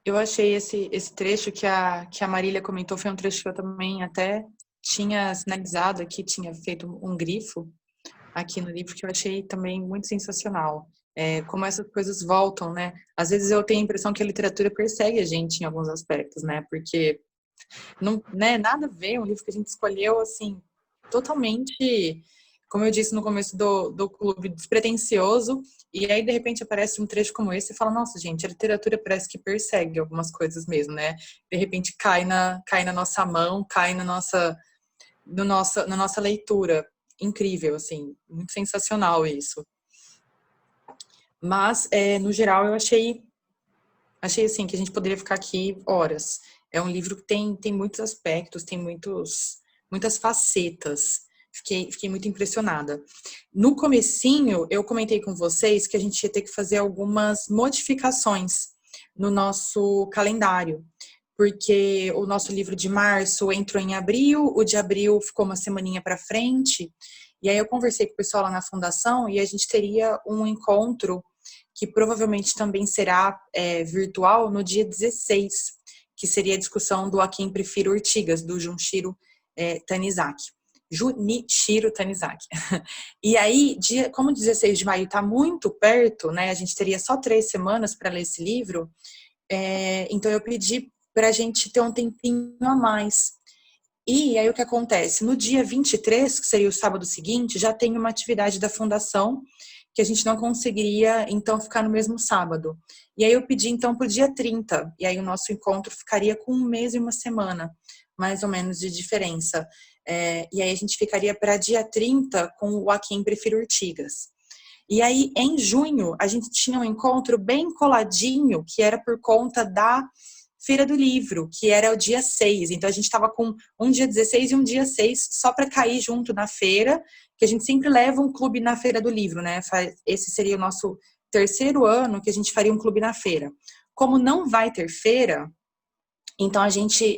Eu achei esse trecho que a Marília comentou, foi um trecho que eu também até tinha sinalizado aqui, tinha feito um grifo aqui no livro, que eu achei também muito sensacional. Como essas coisas voltam, né? Às vezes eu tenho a impressão que a literatura persegue a gente em alguns aspectos, né? Porque não, né, nada a ver, um livro que a gente escolheu, assim, totalmente, como eu disse no começo do clube, despretensioso, e aí, de repente, aparece um trecho como esse e fala, nossa, gente, a literatura parece que persegue algumas coisas mesmo, né? De repente, cai na nossa mão, cai na nossa leitura. Incrível, assim, muito sensacional isso. Mas, no geral, eu achei assim, que a gente poderia ficar aqui horas. É um livro que tem muitos aspectos, tem muitas facetas. Fiquei muito impressionada. No comecinho, eu comentei com vocês que a gente ia ter que fazer algumas modificações no nosso calendário, porque o nosso livro de março entrou em abril, o de abril ficou uma semaninha para frente, e aí eu conversei com o pessoal lá na fundação e a gente teria um encontro que provavelmente também será virtual no dia 16, que seria a discussão do A Quem Prefiro Ortigas, do Junichiro Tanizaki. Junichiro Tanizaki. E aí, como 16 de maio está muito perto, né, a gente teria só 3 semanas para ler esse livro, então eu pedi para a gente ter um tempinho a mais. E aí o que acontece? No dia 23, que seria o sábado seguinte, já tem uma atividade da fundação que a gente não conseguiria, então, ficar no mesmo sábado. E aí eu pedi, então, para o dia 30, e aí o nosso encontro ficaria com 1 mês e 1 semana, mais ou menos, de diferença. E aí a gente ficaria para dia 30 com o A Quem Prefiro Ortigas. E aí, em junho, a gente tinha um encontro bem coladinho, que era por conta da Feira do Livro, que era o dia 6. Então, a gente estava com um dia 16 e um dia 6, só para cair junto na feira, que a gente sempre leva um clube na Feira do Livro, né? Esse seria o nosso 3º ano que a gente faria um clube na feira. Como não vai ter feira, então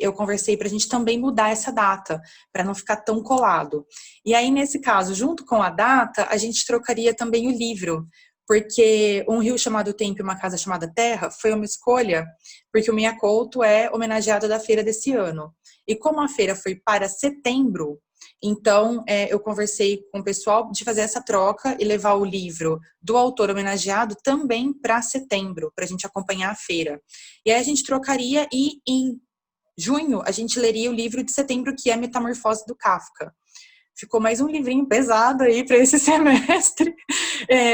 eu conversei para a gente também mudar essa data, para não ficar tão colado. E aí, nesse caso, junto com a data, a gente trocaria também o livro, porque Um Rio Chamado Tempo e Uma Casa Chamada Terra foi uma escolha, porque o Mia Couto é homenageada da feira desse ano. E como a feira foi para setembro, então eu conversei com o pessoal de fazer essa troca e levar o livro do autor homenageado também para setembro, para a gente acompanhar a feira. E aí a gente trocaria e em junho a gente leria o livro de setembro, que é Metamorfose do Kafka. Ficou mais um livrinho pesado aí para esse semestre.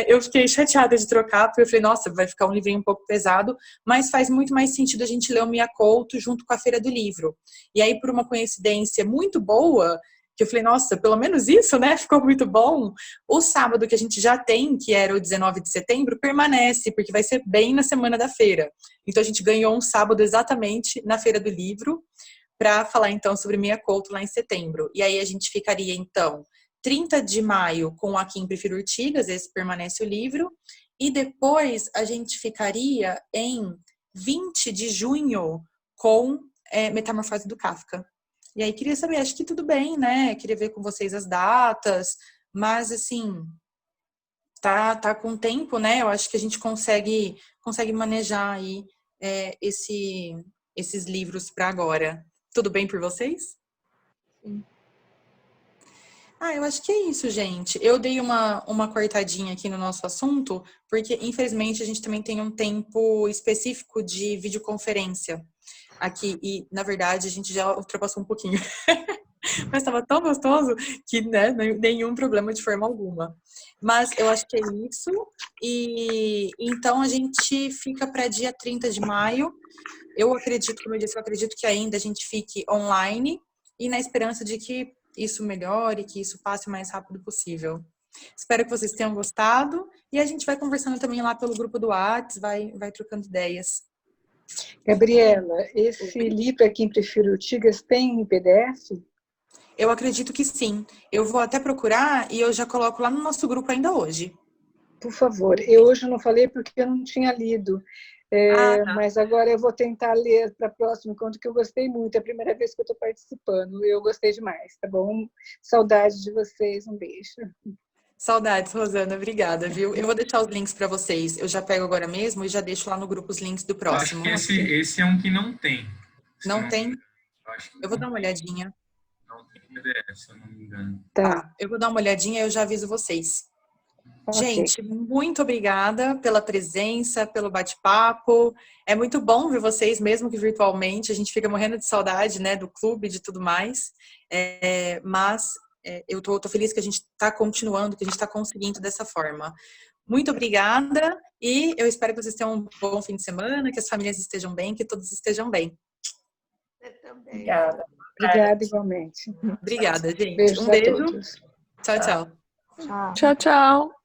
Eu fiquei chateada de trocar, porque eu falei, nossa, vai ficar um livrinho um pouco pesado, mas faz muito mais sentido a gente ler o Mia Couto junto com a Feira do Livro. E aí, por uma coincidência muito boa, que eu falei, nossa, pelo menos isso, né? Ficou muito bom. O sábado que a gente já tem, que era o 19 de setembro, permanece, porque vai ser bem na semana da feira. Então, a gente ganhou um sábado exatamente na Feira do Livro, para falar, então, sobre Mia Couto lá em setembro. E aí a gente ficaria, então, 30 de maio com A Quem Prefiro Ortigas, esse permanece o livro, e depois a gente ficaria em 20 de junho com Metamorfose do Kafka. E aí queria saber, acho que tudo bem, né? Queria ver com vocês as datas, mas, assim, tá com tempo, né? Eu acho que a gente consegue manejar aí esses livros para agora. Tudo bem por vocês? Sim. Eu acho que é isso, gente. Eu dei uma cortadinha aqui no nosso assunto, porque, infelizmente, a gente também tem um tempo específico de videoconferência aqui. E, na verdade, a gente já ultrapassou um pouquinho. Mas estava tão gostoso que, né, nenhum problema de forma alguma. Mas eu acho que é isso. E então a gente fica para dia 30 de maio. Eu acredito, como eu disse, que ainda a gente fique online e na esperança de que isso melhore, que isso passe o mais rápido possível. Espero que vocês tenham gostado e a gente vai conversando também lá pelo grupo do WhatsApp, vai trocando ideias. Gabriela, esse livro A Quem Prefiro Ortigas tem em PDF? Eu acredito que sim. Eu vou até procurar e eu já coloco lá no nosso grupo ainda hoje. Por favor. Eu hoje não falei porque eu não tinha lido. Tá. Mas agora eu vou tentar ler para o próximo encontro, que eu gostei muito. É a primeira vez que eu estou participando. Eu gostei demais, tá bom? Saudade de vocês. Um beijo. Saudades, Rosana. Obrigada, viu? Eu vou deixar os links para vocês. Eu já pego agora mesmo e já deixo lá no grupo os links do Eu acho próximo. que esse é um que não tem. Não tem? Eu acho que Eu vou dar uma olhadinha. não tem PDF, se eu não me engano. Tá. Eu vou dar uma olhadinha e eu já aviso vocês. Ok. Gente, muito obrigada pela presença, pelo bate-papo. É muito bom ver vocês, mesmo que virtualmente. A gente fica morrendo de saudade, né, do clube, de tudo mais. Mas eu tô feliz que a gente está continuando, que a gente está conseguindo dessa forma. Muito obrigada e eu espero que vocês tenham um bom fim de semana, que as famílias estejam bem, que todos estejam bem. Você também. Obrigada. Obrigada igualmente. Obrigada, gente. Beijos Um a beijo. todos. Tchau, tchau. Tchau. Tchau, tchau.